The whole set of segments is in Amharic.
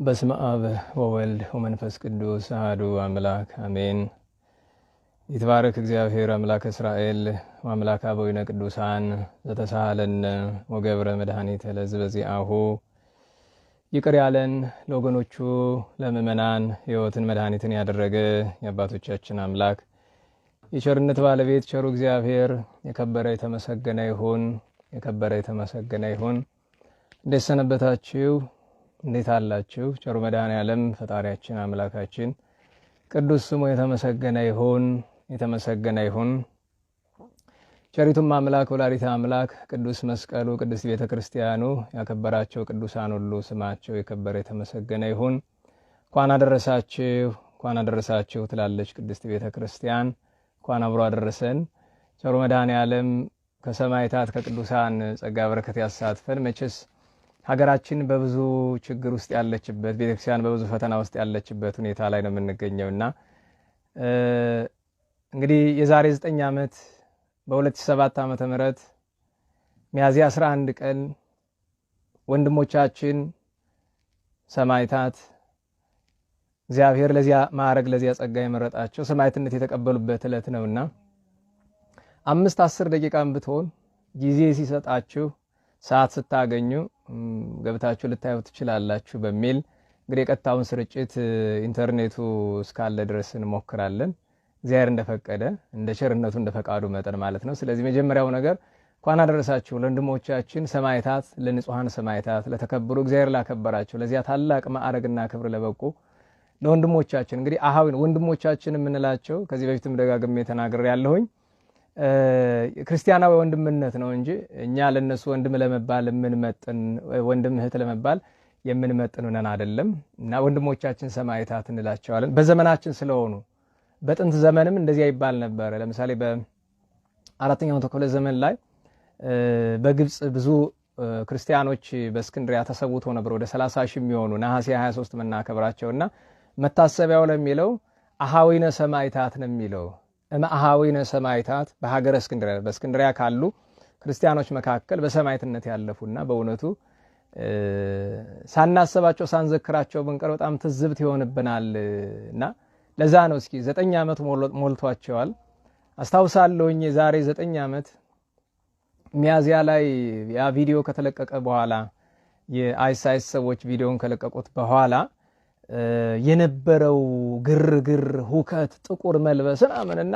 በስመ አብ ወወልድ ወመንፈስ ቅዱስ አሐዱ አምላክ አሜን። ይትባረክ እግዚአብሔር አምላክ እስራኤል ወአምላክ አበዊነ ቅዱሳን ዘተሳሃለነ ወገብረ መድኃኒተ ለሕዝበ ዚአሁ። ይቅር ያለን ለወገኖቹ ለምእመናን ሕይወትን መድኃኒትን ያደረገ የአባቶቻችን አምላክ የቸርነት ባለቤት ቸሩ እግዚአብሔር የከበረ የተመሰገነ ይሁን። የከበረ የተመሰገነ ይሁን። እንዴት ሰነበታችሁ? እንዴት አላችሁ? ቸሩ መድኃኔዓለም ፈጣሪያችን አምላካችን ቅዱስ ስሙ የተመሰገነ ይሁን። የተመሰገነ ይሁን። ቸሪቱም አምላክ ወላዲተ አምላክ ቅዱስ መስቀሉ ቅድስት ቤተ ክርስቲያኑ ያከበራቸው ቅዱሳን ሁሉ ስማቸው የከበረ የተመሰገነ ይሁን። እንኳን አደረሳችሁ ትላለች ቅድስት ቤተ ክርስቲያን። እንኳን አብሮ አደረሰን። ቸሩ መድኃኔዓለም ከሰማዕታት ከቅዱሳን ጸጋ በረከት ያሳትፈን። መቼስ ሀገራችን በብዙ ችግር ውስጥ ያለችበት፣ ቤተክርስቲያን በብዙ ፈተና ውስጥ ያለችበት ሁኔታ ላይ ነው የምንገኘውና እንግዲህ የዛሬ 9 ዓመት በ2007 ዓመተ ምህረት ሚያዝያ 11 ቀን ወንድሞቻችን ሰማዕታት እግዚአብሔር ለዚያ ማዕረግ ለዚያ ጸጋ የመረጣቸው ሰማዕትነት የተቀበሉበት ዕለት ነውና 5-10 ደቂቃም ብትሆን ጊዜ ሲሰጣችሁ ሰዓት ስታገኙ ገብታችሁ ልታዩ ትችላላችሁ በሚል እንግዲህ የቀጥታውን ስርጭት ኢንተርኔቱ እስካለ ድረስ እንሞክራለን። እግዚአብሔር እንደፈቀደ እንደ ቸርነቱ እንደ ፈቃዱ መጠን ማለት ነው። ስለዚህ መጀመሪያው ነገር እንኳን አደረሳችሁ ለወንድሞቻችን ሰማዕታት፣ ለንጹሃን ሰማዕታት፣ ለተከበሩ እግዚአብሔር ላከበራቸው ለዚያ ታላቅ ማዕረግና ክብር ለበቁ ለወንድሞቻችን እንግዲህ አሃዊን ወንድሞቻችን የምንላቸው ከዚህ በፊትም ደጋግሜ ተናግሬ ያለሁኝ ክርስቲያናዊ ወንድምነት ነው እንጂ እኛ ለነሱ ወንድም ለመባል የምንመጥን ወንድም እህት ለመባል የምንመጥን ነን አይደለም። እና ወንድሞቻችን ሰማዕታት እንላቸዋለን በዘመናችን ስለሆኑ። በጥንት ዘመንም እንደዚያ ይባል ነበር። ለምሳሌ በ4ኛው ክፍለ ዘመን ላይ በግብጽ ብዙ ክርስቲያኖች በእስክንድሪያ ተሰውተው ነበር። ወደ 30 ሺህ የሚሆኑ ነሐሴ 23 መናከብራቸውና መታሰቢያው ለሚለው አሃዊነ ሰማዕታት ነው የሚለው። አሃዊነ ሰማዕታት በሀገረ እስክንድሪያ በእስክንድሪያ ካሉ ክርስቲያኖች መካከል በሰማዕትነት ያለፉና በእውነቱ ሳናስባቸው ሳንዘክራቸው ብንቀር በጣም ትዝብት ይሆንብናልና ለዛ ነው። እስኪ 9 ዓመት ሞልቷቸዋል። አስታውሳለሁኝ የዛሬ 9 ዓመት ሚያዝያ ላይ ያ ቪዲዮ ከተለቀቀ በኋላ የአይሳይስ ሰዎች ቪዲዮን ከለቀቁት በኋላ የነበረው ግርግር፣ ሁከት፣ ጥቁር መልበስን አመንና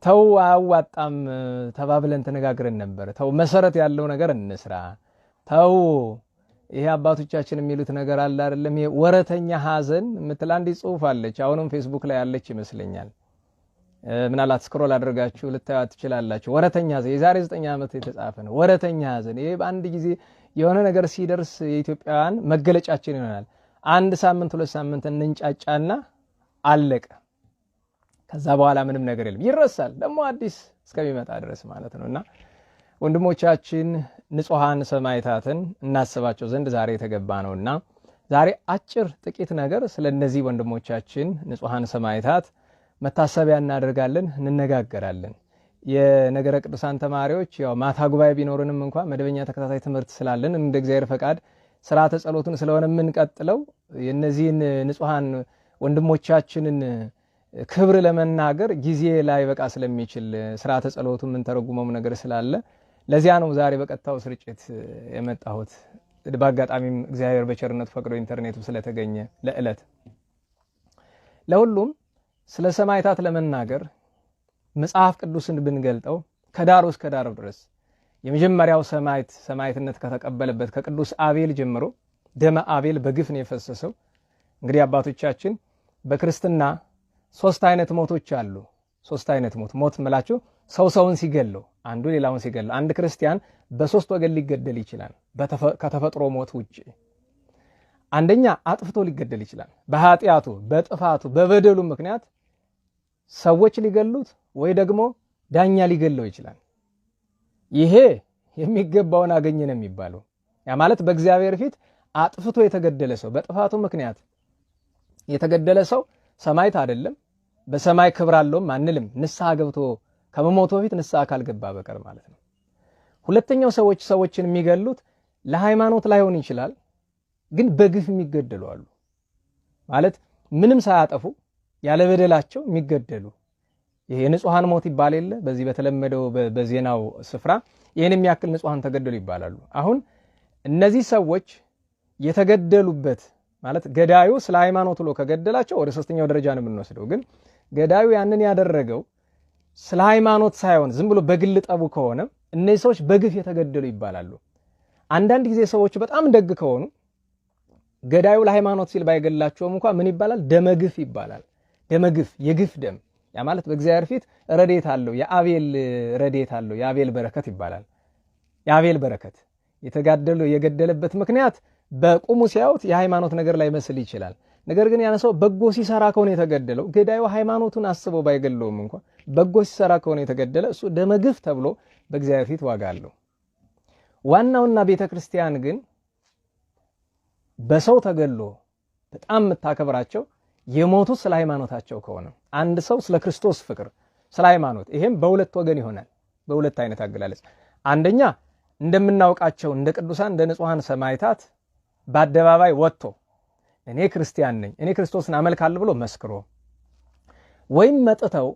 ተው አያዋጣም ተባብለን ተነጋግረን ነበር። ተው መሰረት ያለው ነገር እንስራ። ተው ይሄ አባቶቻችን የሚሉት ነገር አለ አይደለም። ይሄ ወረተኛ ሐዘን የምትል አንዲት ጽሑፍ አለች። አሁንም ፌስቡክ ላይ ያለች ይመስለኛል። ምናልባት ስክሮል አድርጋችሁ ልታዩት ትችላላችሁ። ወረተኛ ሐዘን የዛሬ 9 ዓመት የተጻፈ ነው። ወረተኛ ሐዘን ይሄ በአንድ ጊዜ የሆነ ነገር ሲደርስ የኢትዮጵያውያን መገለጫችን ይሆናል። 1 ሳምንት 2 ሳምንት እንንጫጫና አለቀ። ከዛ በኋላ ምንም ነገር የለም፣ ይረሳል። ደግሞ አዲስ እስከሚመጣ ድረስ ማለት ነውና ወንድሞቻችን ንጹሃን ሰማዕታትን እናስባቸው ዘንድ ዛሬ የተገባ ነውና ዛሬ አጭር ጥቂት ነገር ስለነዚህ ወንድሞቻችን ንጹሃን ሰማዕታት መታሰቢያ እናደርጋለን፣ እንነጋገራለን። የነገረ ቅዱሳን ተማሪዎች ያው ማታ ጉባኤ ቢኖርንም እንኳን መደበኛ ተከታታይ ትምህርት ስላለን እንደ እግዚአብሔር ፈቃድ ስርዓተ ጸሎቱን ስለሆነ የምንቀጥለው የነዚህን ንጹሃን ወንድሞቻችንን ክብር ለመናገር ጊዜ ላይ በቃ ስለሚችል ስርዓተ ጸሎቱ ምን ተረጉመው ነገር ስላለ ለዚያ ነው ዛሬ በቀጥታው ስርጭት የመጣሁት። በአጋጣሚም እግዚአብሔር በቸርነቱ ፈቅዶ ኢንተርኔቱ ስለተገኘ ለዕለት ለሁሉም ስለ ሰማዕታት ለመናገር መጽሐፍ ቅዱስን ብንገልጠው ከዳር እስከ ዳር ድረስ የመጀመሪያው ሰማዕትነት ከተቀበለበት ከቅዱስ አቤል ጀምሮ ደመ አቤል በግፍ ነው የፈሰሰው። እንግዲህ አባቶቻችን በክርስትና 3 አይነት ሞቶች አሉ። 3 አይነት ሞት መላችሁ ሰውን ሲገለው አንዱ ሌላውን ሲገለው። አንድ ክርስቲያን በ3 ወገን ሊገደል ይችላል ከተፈጥሮ ሞት ውጪ። አንደኛ አጥፍቶ ሊገደል ይችላል። በኃጢያቱ በጥፋቱ በበደሉ ምክንያት ሰዎች ሊገሉት ወይ ደግሞ ዳኛ ሊገለው ይችላል። ይሄ የሚገባውን አገኘ ነው የሚባለው። ያ ማለት በእግዚአብሔር ፊት አጥፍቶ የተገደለ ሰው በጥፋቱ ምክንያት የተገደለ ሰው ሰማዕት አይደለም። በሰማይ ክብር አለውም አንልም። ንስሐ ገብቶ ከመሞቱ በፊት ንስሐ ካልገባ በቀር ማለት ነው። ሁለተኛው ሰዎችን የሚገሉት ለሃይማኖት ላይሆን ይችላል፣ ግን በግፍ የሚገደሉ አሉ። ማለት ምንም ሳያጠፉ ያለ በደላቸው የሚገደሉ ይሄ ንጹሃን ሞት ይባል የለ በዚህ በተለመደው በዜናው ስፍራ ይሄን የሚያክል ንጹሃን ተገደሉ ይባላሉ። አሁን እነዚህ ሰዎች የተገደሉበት ማለት ገዳዩ ስለ ሃይማኖት ብሎ ከገደላቸው ወደ ሶስተኛው ደረጃ ነው የምንወስደው። ግን ገዳዩ ያንን ያደረገው ስለ ሃይማኖት ሳይሆን ዝም ብሎ በግል ጠቡ ከሆነ እነዚህ ሰዎች በግፍ የተገደሉ ይባላሉ። አንዳንድ ጊዜ ሰዎች በጣም ደግ ከሆኑ ገዳዩ ለሃይማኖት ሲል ባይገላቸውም እንኳን ምን ይባላል? ደመግፍ ይባላል። ደመግፍ የግፍ ደም ያ ማለት በእግዚአብሔር ፊት ረዴት አለው። የአቤል ረዴት አለው። የአቤል በረከት ይባላል። የአቤል በረከት የገደለበት ምክንያት በቁሙ ሲያዩት የሃይማኖት ነገር ላይ መስል ይችላል። ነገር ግን ያን ሰው በጎ ሲሰራ ከሆነ የተገደለው ገዳዩ ሃይማኖቱን አስበው ባይገለውም እንኳን በጎ ሲሰራ ከሆነ የተገደለ እሱ ደመግፍ ተብሎ በእግዚአብሔር ፊት ዋጋ አለው። ዋናውና ቤተክርስቲያን ግን በሰው ተገሎ በጣም የምታከብራቸው የሞቱት ስለ ሃይማኖታቸው ከሆነ አንድ ሰው ስለ ክርስቶስ ፍቅር ስለ ሃይማኖት ይሄም በሁለት ወገን ይሆናል። በሁለት አይነት አገላለጽ አንደኛ እንደምናውቃቸው እንደ ቅዱሳን እንደ ንጹሃን ሰማዕታት በአደባባይ ወጥቶ እኔ ክርስቲያን ነኝ እኔ ክርስቶስን አመልካለሁ ብሎ መስክሮ ወይም መጥተው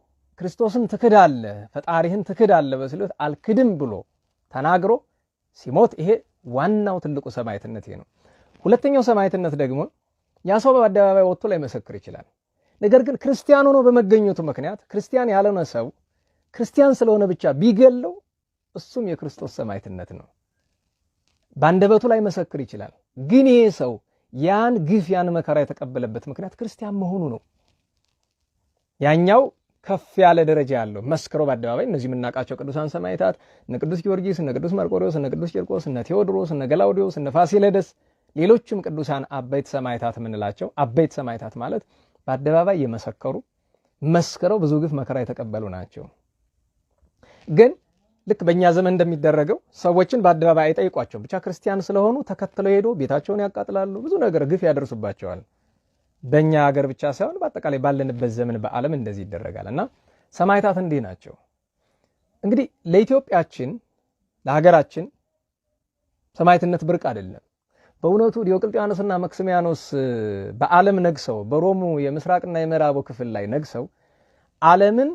ክርስቶስን ትክዳለ ፈጣሪህን ትክዳለ በስሉት አልክድም ብሎ ተናግሮ ሲሞት ይሄ ዋናው ትልቁ ሰማዕትነት ይሄ ነው። ሁለተኛው ሰማዕትነት ደግሞ ያ ሰው በአደባባይ ወጥቶ ላይ መሰክር ይችላል። ነገር ግን ክርስቲያን ሆኖ በመገኘቱ ምክንያት ክርስቲያን ያልሆነ ሰው ክርስቲያን ስለሆነ ብቻ ቢገለው እሱም የክርስቶስ ሰማዕትነት ነው። ባንደበቱ ላይ መሰክር ይችላል። ግን ይሄ ሰው ያን ግፍ ያን መከራ የተቀበለበት ምክንያት ክርስቲያን መሆኑ ነው። ያኛው ከፍ ያለ ደረጃ ያለው መስክሮ በአደባባይ እነዚህ የምናውቃቸው ቅዱሳን ሰማዕታት እነ ቅዱስ ጊዮርጊስ እነ ቅዱስ መርቆሬዎስ እነ ቅዱስ ቂርቆስ እነ ቴዎድሮስ እነ ገላውዲዮስ እነ ፋሲለደስ ሌሎችም ቅዱሳን አበይት ሰማዕታት የምንላቸው አበይት ሰማዕታት ማለት በአደባባይ የመሰከሩ መስክረው ብዙ ግፍ መከራ የተቀበሉ ናቸው። ግን ልክ በእኛ ዘመን እንደሚደረገው ሰዎችን በአደባባይ አይጠይቋቸውም። ብቻ ክርስቲያን ስለሆኑ ተከትለው ሄዶ ቤታቸውን ያቃጥላሉ፣ ብዙ ነገር ግፍ ያደርሱባቸዋል። በእኛ ሀገር ብቻ ሳይሆን በአጠቃላይ ባለንበት ዘመን በዓለም እንደዚህ ይደረጋል። እና ሰማዕታት እንዲህ ናቸው። እንግዲህ ለኢትዮጵያችን ለሀገራችን ሰማዕትነት ብርቅ አይደለም። በእውነቱ ዲዮቅልጥያኖስና መክስሚያኖስ በዓለም ነግሰው በሮሙ የምስራቅና የምዕራቡ ክፍል ላይ ነግሰው ዓለምን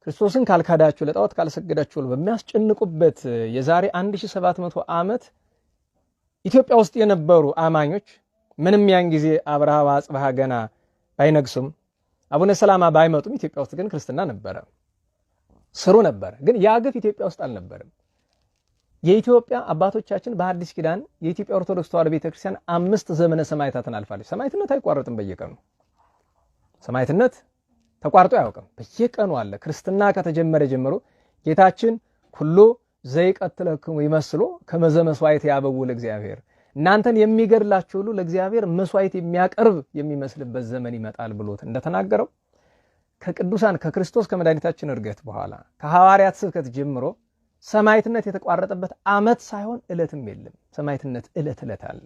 ክርስቶስን ካልካዳችሁ ለጣዖት ካልሰገዳችሁ በሚያስጨንቁበት የዛሬ 1700 ዓመት ኢትዮጵያ ውስጥ የነበሩ አማኞች ምንም ያን ጊዜ አብርሃ ወአጽብሃ ገና ባይነግሱም አቡነ ሰላማ ባይመጡም ኢትዮጵያ ውስጥ ግን ክርስትና ነበረ፣ ስሩ ነበረ። ግን ያ ግፍ ኢትዮጵያ ውስጥ አልነበረም። የኢትዮጵያ አባቶቻችን በሐዲስ ኪዳን የኢትዮጵያ ኦርቶዶክስ ተዋሕዶ ቤተክርስቲያን 5 ዘመነ ሰማዕታትን አልፋለች። ሰማዕትነት አይቋረጥም። በየቀኑ ሰማዕትነት ተቋርጦ አያውቅም። በየቀኑ አለ። ክርስትና ከተጀመረ ጀምሮ ጌታችን ኩሉ ዘይቀትለክሙ ይመስሎ ከመዘ መስዋዕት ያበው ለእግዚአብሔር እናንተን የሚገድላችሁ ሁሉ ለእግዚአብሔር መስዋዕት የሚያቀርብ የሚመስልበት ዘመን ይመጣል ብሎት እንደተናገረው ከቅዱሳን ከክርስቶስ ከመድኃኒታችን እርገት በኋላ ከሐዋርያት ስብከት ጀምሮ ሰማዕትነት የተቋረጠበት ዓመት ሳይሆን ዕለትም የለም። ሰማዕትነት ዕለት ዕለት አለ።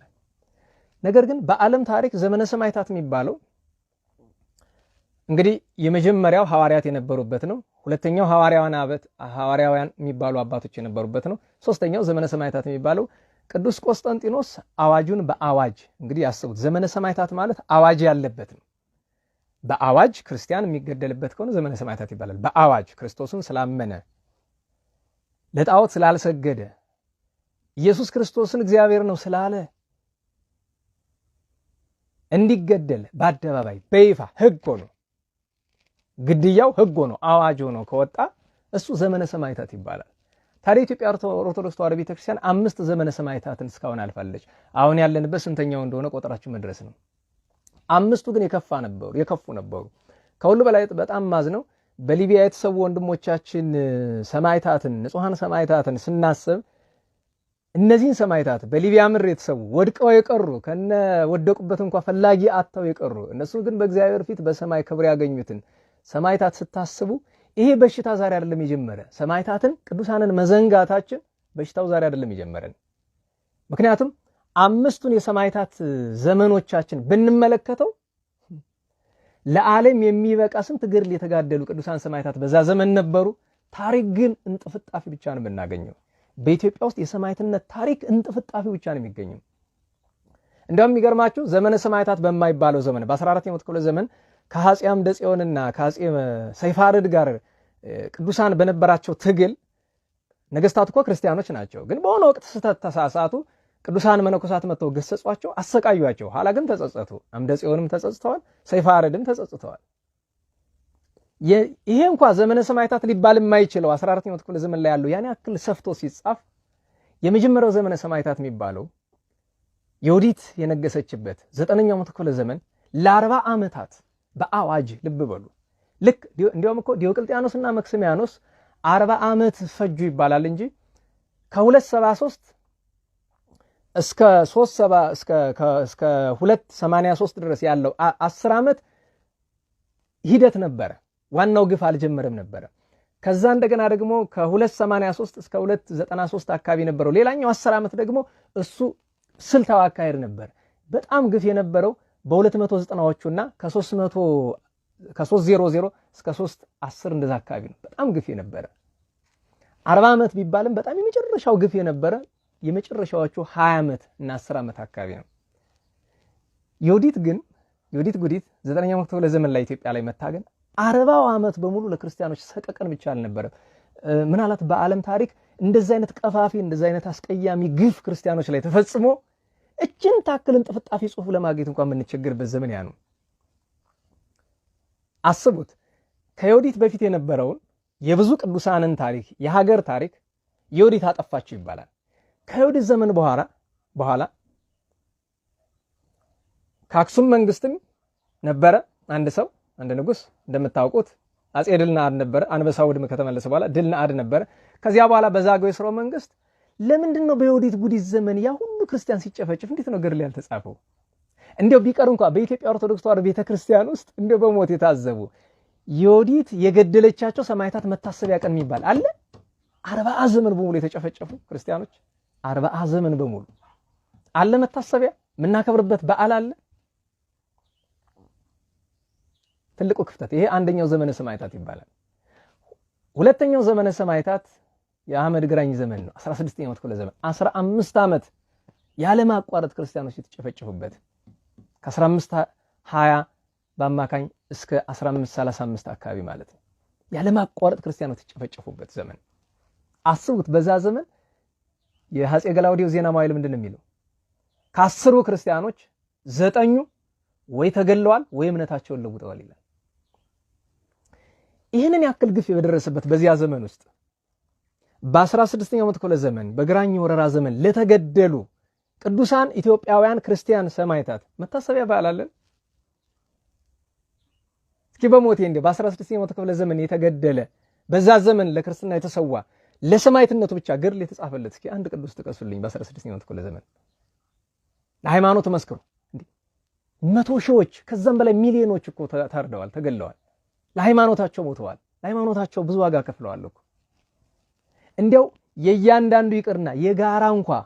ነገር ግን በዓለም ታሪክ ዘመነ ሰማዕታት የሚባለው እንግዲህ የመጀመሪያው ሐዋርያት የነበሩበት ነው። ሁለተኛው ሐዋርያውያን የሚባሉ አባቶች የነበሩበት ነው። ሶስተኛው ዘመነ ሰማዕታት የሚባለው ቅዱስ ቆስጠንጢኖስ አዋጁን በአዋጅ እንግዲህ ያስቡት። ዘመነ ሰማዕታት ማለት አዋጅ ያለበት ነው። በአዋጅ ክርስቲያን የሚገደልበት ከሆነ ዘመነ ሰማዕታት ይባላል። በአዋጅ ክርስቶስን ስላመነ ለጣዖት ስላልሰገደ ኢየሱስ ክርስቶስን እግዚአብሔር ነው ስላለ እንዲገደል በአደባባይ በይፋ ሕግ ሆኖ ግድያው ሕግ ሆኖ አዋጅ ሆኖ ከወጣ እሱ ዘመነ ሰማዕታት ይባላል። ታዲያ ኢትዮጵያ ኦርቶዶክስ ተዋሕዶ ቤተክርስቲያን 5 ዘመነ ሰማዕታትን እስካሁን አልፋለች። አሁን ያለንበት ስንተኛው እንደሆነ ቆጠራችሁ መድረስ ነው። 5ቱ ግን የከፉ ነበሩ። ከሁሉ በላይ በጣም ማዝነው በሊቢያ የተሰዉ ወንድሞቻችን ሰማዕታትን ንጹሃን ሰማዕታትን ስናስብ እነዚህን ሰማዕታት በሊቢያ ምድር የተሰዉ ወድቀው የቀሩ ከነ ወደቁበት እንኳን ፈላጊ አጥተው የቀሩ እነሱ ግን በእግዚአብሔር ፊት በሰማይ ክብር ያገኙትን ሰማዕታት ስታስቡ ይሄ በሽታ ዛሬ አይደለም የጀመረ። ሰማዕታትን ቅዱሳንን መዘንጋታችን በሽታው ዛሬ አይደለም የጀመረን። ምክንያቱም 5ቱን የሰማዕታት ዘመኖቻችን ብንመለከተው ለዓለም የሚበቃ ስንት ገድል የተጋደሉ ቅዱሳን ሰማዕታት በዛ ዘመን ነበሩ። ታሪክ ግን እንጥፍጣፊ ብቻ ነው የምናገኘው። በኢትዮጵያ ውስጥ የሰማዕትነት ታሪክ እንጥፍጣፊ ብቻ ነው የሚገኘው። እንደውም የሚገርማችሁ ዘመነ ሰማዕታት በማይባለው ዘመን በ14ኛው ክፍለ ዘመን ከአፄ አምደ ጽዮንና ከአፄ ሰይፋርድ ጋር ቅዱሳን በነበራቸው ትግል ነገስታቱ እኮ ክርስቲያኖች ናቸው፣ ግን በሆነ ወቅት ስህተት ተሳሳቱ። ቅዱሳን መነኮሳት መጥተው ገሰጿቸው፣ አሰቃዩአቸው። ኋላ ግን ተጸጸቱ። አምደ ጽዮንም ተጸጽተዋል፣ ሰይፋርድም ተጸጽተዋል። ይሄ እንኳን ዘመነ ሰማዕታት ሊባል የማይችለው 14ኛው ክፍለ ዘመን ላይ ያለው ያን ያክል ሰፍቶ ሲጻፍ የመጀመሪያው ዘመነ ሰማዕታት የሚባለው ዮዲት የነገሰችበት 9ኛው ክፍለ ዘመን ለ40 ዓመታት በአዋጅ ልብ በሉ። ልክ እንዲያውም እኮ ዲዮቅልጥያኖስና መክስሚያኖስ 40 ዓመት ፈጁ ይባላል እንጂ ከ273 እስከ 283 ድረስ ያለው 10 ዓመት ሂደት ነበረ። ዋናው ግፍ አልጀመረም ነበረ። ከዛ እንደገና ደግሞ ከ283 እስከ 293 አካባቢ ነበረው ሌላኛው 10 ዓመት ደግሞ እሱ ስልታዊ አካሄድ ነበር። በጣም ግፍ የነበረው በ290ዎቹና ከ300 እስከ 310 እንደዛ አካባቢ ነው። በጣም ግፍ የነበረ 40 ዓመት ቢባልም በጣም የመጨረሻው ግፍ የነበረ የመጨረሻዎቹ 20 ዓመት እና 10 ዓመት አካባቢ ነው። ዮዲት ጉዲት 9ኛው ክፍለ ዘመን ላይ ኢትዮጵያ ላይ መታገን 40 ዓመት በሙሉ ለክርስቲያኖች ሰቀቀን ብቻ አልነበረም። ምናልባት በዓለም ታሪክ እንደዚህ አይነት ቀፋፊ እንደዚህ አይነት አስቀያሚ ግፍ ክርስቲያኖች ላይ ተፈጽሞ እችን ታክልን ጥፍጣፊ ጽሑፍ ለማግኘት እንኳን የምንቸገርበት ዘመን ያ ነው። አስቡት፣ ከዮዲት በፊት የነበረውን የብዙ ቅዱሳንን ታሪክ የሀገር ታሪክ ዮዲት አጠፋችው ይባላል። ከዮዲት ዘመን በኋላ ከአክሱም መንግስትም ነበረ አንድ ንጉስ እንደምታውቁት አጼ ድልናድ ነበረ። አንበሳው ውድም ከተመለሰ በኋላ ድልናድ ነበረ። ከዚያ በኋላ በዛግዌ ሥርወ መንግስት ለምንድን ነው በዮዲት ጉዲት ዘመን ያ ሁሉ ክርስቲያን ሲጨፈጭፍ እንዴት ነው ገድል ያልተጻፈው? እንዴው ቢቀር እንኳን በኢትዮጵያ ኦርቶዶክስ ተዋሕዶ ቤተክርስቲያን ውስጥ እንዴው በሞት የታዘቡ ዮዲት የገደለቻቸው ሰማዕታት መታሰቢያ ቀን የሚባል አለ። 40 ዘመን በሙሉ የተጨፈጨፉ ክርስቲያኖች 40 ዘመን በሙሉ አለ መታሰቢያ የምናከብርበት በዓል አለ። ትልቁ ክፍተት ይሄ አንደኛው ዘመነ ሰማዕታት ይባላል። ሁለተኛው ዘመነ ሰማዕታት የአህመድ ግራኝ ዘመን ነው። 16ኛው ክፍለ ዘመን 15 ዓመት ያለ ማቋረጥ ክርስቲያኖች የተጨፈጨፉበት ከ1520 በአማካኝ እስከ 1535 አካባቢ ማለት ነው። ያለ ማቋረጥ ክርስቲያኖች የተጨፈጨፉበት ዘመን አስቡት። በዛ ዘመን የአፄ ገላውዴዎስ ዜና መዋዕል ምንድን ነው የሚለው? ከ10ሩ ክርስቲያኖች 9ኙ ወይ ተገለዋል ወይ እምነታቸውን ለውጠዋል ይላል። ይህንን ያክል ግፍ በደረሰበት በዚያ ዘመን ውስጥ በ16ኛው ክፍለ ዘመን በግራኝ ወረራ ዘመን ለተገደሉ ቅዱሳን ኢትዮጵያውያን ክርስቲያን ሰማዕታት መታሰቢያ በዓል አለን። እስኪ በሞቴ እንደ በ16ኛው ክፍለ ዘመን የተገደለ በዛ ዘመን ለክርስትና የተሰዋ ለሰማዕትነቱ ብቻ ገድል የተጻፈለት እስኪ አንድ ቅዱስ ጥቀሱልኝ። በ16ኛው ክፍለ ዘመን ለሃይማኖት መስክሩ። እንዴ 100 ሺዎች ከዛም በላይ ሚሊዮኖች እኮ ታርደዋል፣ ተገለዋል፣ ለሃይማኖታቸው ሞተዋል፣ ለሃይማኖታቸው ብዙ ዋጋ ከፍለዋል እኮ። እንዲያው የእያንዳንዱ ይቅርና የጋራ እንኳን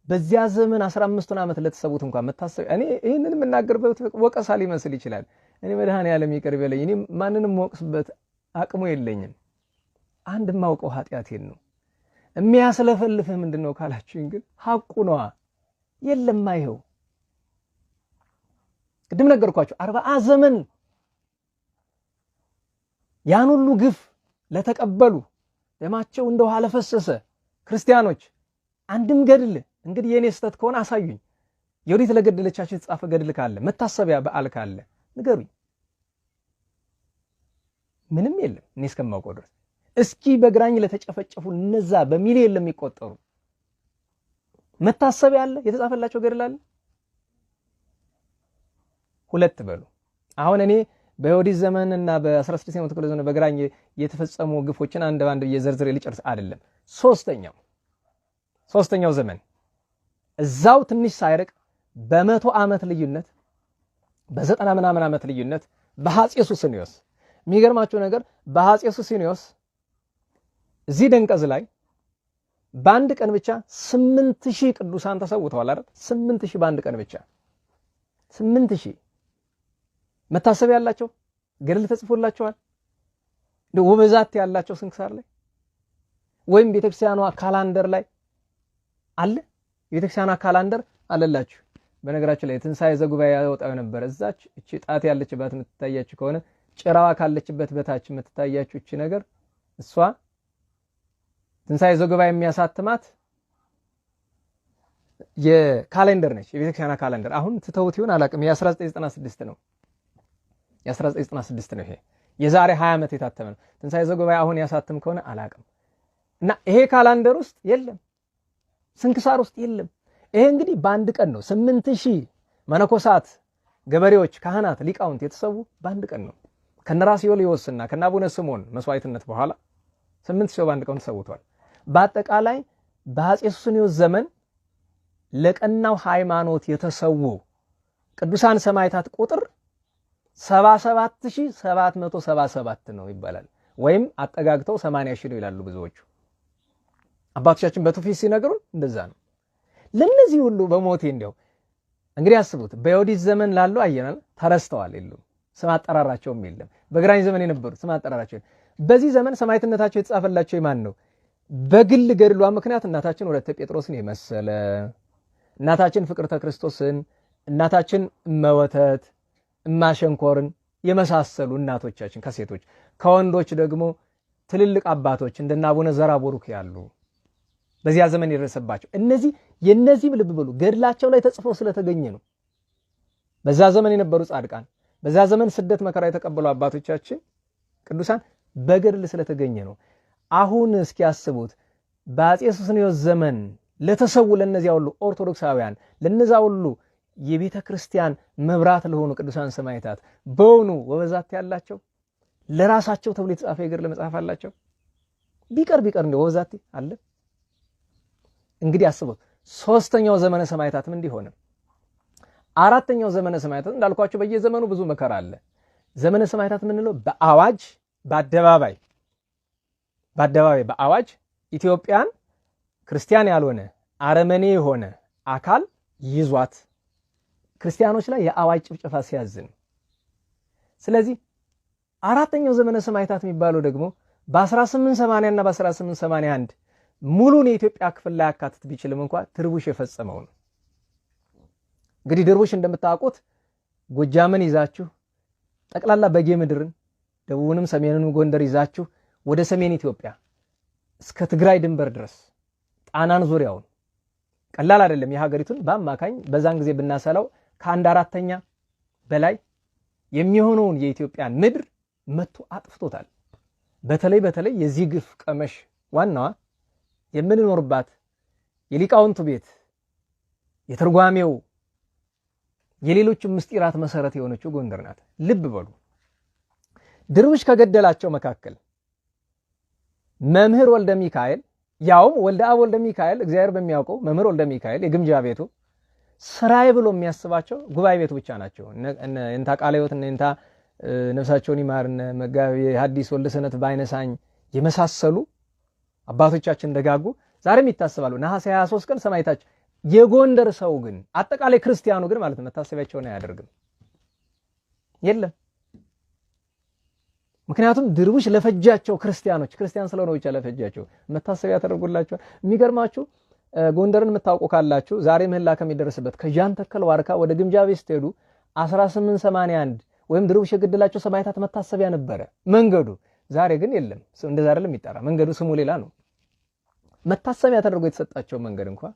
በዚያ ዘመን 15 ዓመት ለተሰቡት እንኳን መታሰብ እኔ ይሄንን የምናገርበት ወቀሳ ሊመስል ይችላል። እኔ መድኃኔዓለም ይቅር በለኝ፣ እኔ ማንንም ወቅስበት አቅሙ የለኝም። አንድ ማውቀው ኃጢአቴን ነው። የሚያስለፈልፍህ ምንድነው ካላችሁኝ ግን ሐቁ ነዋ። የለም አይኸው ቅድም ነገርኳችሁ 40 ዘመን ያን ሁሉ ግፍ ለተቀበሉ ደማቸው እንደ ውሃ ለፈሰሰ ክርስቲያኖች አንድም ገድል እንግዲህ የኔ ስተት ከሆነ አሳዩኝ። ዮዲት ለገደለቻቸው የተጻፈ ገድል ካለ መታሰቢያ በዓል ካለ ንገሩኝ። ምንም የለም እኔ እስከማውቀው ድረስ። እስኪ በግራኝ ለተጨፈጨፉ እነዛ በሚሊዮን ለሚቆጠሩ መታሰቢያ አለ? የተጻፈላቸው ገድል አለ? ሁለት በሉ። አሁን እኔ በዮዲት ዘመንና በ16ኛው ክፍለ ዘመን በግራኝ የተፈጸሙ ግፎችን አንድ ባንድ እየዘርዝሬ ልጨርስ አይደለም። ሶስተኛው ዘመን እዛው ትንሽ ሳይርቅ በ100 ዓመት ልዩነት በ90 ምናምን ዓመት ልዩነት በአፄ ሱስንዮስ የሚገርማቸው ነገር በአፄ ሱስንዮስ እዚህ ደንቀዝ ላይ በአንድ ቀን ብቻ 8000 ቅዱሳን ተሰውተዋል አይደል? 8000 በአንድ ቀን ብቻ 8000 መታሰቢያ ያላቸው ገድል ተጽፎላቸዋል። እንደው ወበዛት ያላቸው ስንክሳር ላይ ወይም ቤተክርስቲያኗ ካላንደር ላይ አለ። ቤተክርስቲያኗ ካላንደር አለላችሁ በነገራችን ላይ ትንሣኤ ዘጉባኤ ያወጣው ነበር። እዛች እቺ ጣት ያለችበት የምትታያችሁ ከሆነ ጭራዋ ካለችበት በታች የምትታያችሁ እቺ ነገር እሷ ትንሣኤ ዘጉባኤ የሚያሳትማት የካሌንደር ነች፣ የቤተክርስቲያና ካሌንደር። አሁን ትተውት ይሆን አላውቅም። የ1996 ነው፣ የ1996 ነው። ይሄ የዛሬ 20 ዓመት የታተመ ነው። ትንሣኤ ዘጉባኤ አሁን ያሳትም ከሆነ አላውቅም። እና ይሄ ካላንደር ውስጥ የለም፣ ስንክሳር ውስጥ የለም። ይሄ እንግዲህ በአንድ ቀን ነው 8000 መነኮሳት፣ ገበሬዎች፣ ካህናት፣ ሊቃውንት የተሰዉ በአንድ ቀን ነው። ከነራስ ዮልዮስና ከናቡነ ስምዖን መስዋዕትነት በኋላ 8000 በአንድ ቀን ተሰውቷል። በአጠቃላይ በአፄ ሱስንዮስ ዘመን ለቀናው ሃይማኖት የተሰዉ ቅዱሳን ሰማዕታት ቁጥር 77777 ነው ይባላል። ወይም አጠጋግተው 80000 ነው ይላሉ ብዙዎቹ አባቶቻችን በትውፊት ሲነግሩን እንደዛ ነው። ለነዚህ ሁሉ በሞቴ እንደው እንግዲህ አስቡት። በዮዲት ዘመን ላሉ አየናል ተረስተዋል፣ የሉም፣ ስም አጠራራቸውም የለም። በግራኝ ዘመን የነበሩ ስም አጠራራቸው። በዚህ ዘመን ሰማዕትነታቸው የተጻፈላቸው የማን ነው? በግል ገድሏ ምክንያት እናታችን ወለተ ጴጥሮስን የመሰለ እናታችን ፍቅርተ ክርስቶስን፣ እናታችን እመወተት፣ እማሸንኮርን የመሳሰሉ እናቶቻችን ከሴቶች፣ ከወንዶች ደግሞ ትልልቅ አባቶች እንደነ አቡነ ዘራቦሩክ ያሉ በዚያ ዘመን የደረሰባቸው እነዚህ የነዚህም ልብ ብሉ ገድላቸው ላይ ተጽፎ ስለተገኘ ነው። በዛ ዘመን የነበሩ ጻድቃን፣ በዛ ዘመን ስደት መከራ የተቀበሉ አባቶቻችን ቅዱሳን በገድል ስለተገኘ ነው። አሁን እስኪ ያስቡት በአፄ ሱስንዮስ ዘመን ለተሰዉ ለነዚያ ሁሉ ኦርቶዶክሳውያን፣ ለነዛ ሁሉ የቤተ ክርስቲያን መብራት ለሆኑ ቅዱሳን ሰማዕታት በውኑ ወበዛት ያላቸው ለራሳቸው ተብሎ የተጻፈ የገድል መጽሐፍ አላቸው? ቢቀር እንደ ወበዛት አለ? እንግዲህ አስቡት። ሶስተኛው ዘመነ ሰማዕታትም እንዲሆነ፣ አራተኛው ዘመነ ሰማዕታት እንዳልኳቸው በየዘመኑ ብዙ መከራ አለ። ዘመነ ሰማዕታት የምንለው በአዋጅ በአደባባይ በአዋጅ ኢትዮጵያን ክርስቲያን ያልሆነ አረመኔ የሆነ አካል ይዟት ክርስቲያኖች ላይ የአዋጅ ጭፍጨፋ ሲያዝን፣ ስለዚህ አራተኛው ዘመነ ሰማዕታት የሚባለው ደግሞ በ1880 እና በ1881 ሙሉን የኢትዮጵያ ክፍል ላይ አካትት ቢችልም እንኳን ድርቡሽ የፈጸመው ነው። እንግዲህ ድርቡሽ እንደምታውቁት ጎጃምን ይዛችሁ ጠቅላላ በጌ ምድርን ደቡብንም ሰሜኑንም ጎንደር ይዛችሁ ወደ ሰሜን ኢትዮጵያ እስከ ትግራይ ድንበር ድረስ ጣናን ዙሪያውን ቀላል አይደለም። የሀገሪቱን በአማካኝ በዛን ጊዜ ብናሰላው ከ1/4 በላይ የሚሆነውን የኢትዮጵያን ምድር መጥቶ አጥፍቶታል። በተለይ የዚህ ግፍ ቀመሽ ዋናዋ የምንኖርባት የሊቃውንቱ ቤት የትርጓሜው የሌሎቹ ምስጢራት መሰረት የሆነችው ጎንደር ናት። ልብ በሉ። ድርቡሽ ከገደላቸው መካከል መምህር ወልደ ሚካኤል፣ ያውም ወልደ አብ ወልደ ሚካኤል እግዚአብሔር በሚያውቀው መምህር ወልደ ሚካኤል የግምጃ ቤቱ ስራዬ ብሎ የሚያስባቸው ጉባኤ ቤቱ ብቻ ናቸው። እንታ ቃለ ሕይወት እንታ ነፍሳቸውን ይማር መጋቢ ሐዲስ ወልደ ሰነት ባይነሳኝ የመሳሰሉ አባቶቻችን ደጋጉ ዛሬም ይታሰባሉ። ነሐሴ 23 ቀን ሰማዕታቸው። የጎንደር ሰው ግን አጠቃላይ ክርስቲያኑ ግን ማለት መታሰቢያቸውን አያደርግም፣ የለም። ምክንያቱም ድርቡሽ ለፈጃቸው ክርስቲያኖች ክርስቲያን ስለሆነ ብቻ ለፈጃቸው መታሰቢያ ተደርጎላቸው። የሚገርማችሁ ጎንደርን የምታውቁ ካላችሁ ዛሬ ምህላ ከሚደረስበት ከጃን ተከል ዋርካ ወደ ግምጃ ቤት ስትሄዱ 1881 ወይም ድርቡሽ የገደላቸው ሰማዕታት መታሰቢያ ነበረ መንገዱ። ዛሬ ግን የለም፣ እንደዛ አይደለም የሚጠራ መንገዱ፣ ስሙ ሌላ ነው። መታሰቢያ ተደርጎ የተሰጣቸው መንገድ እንኳን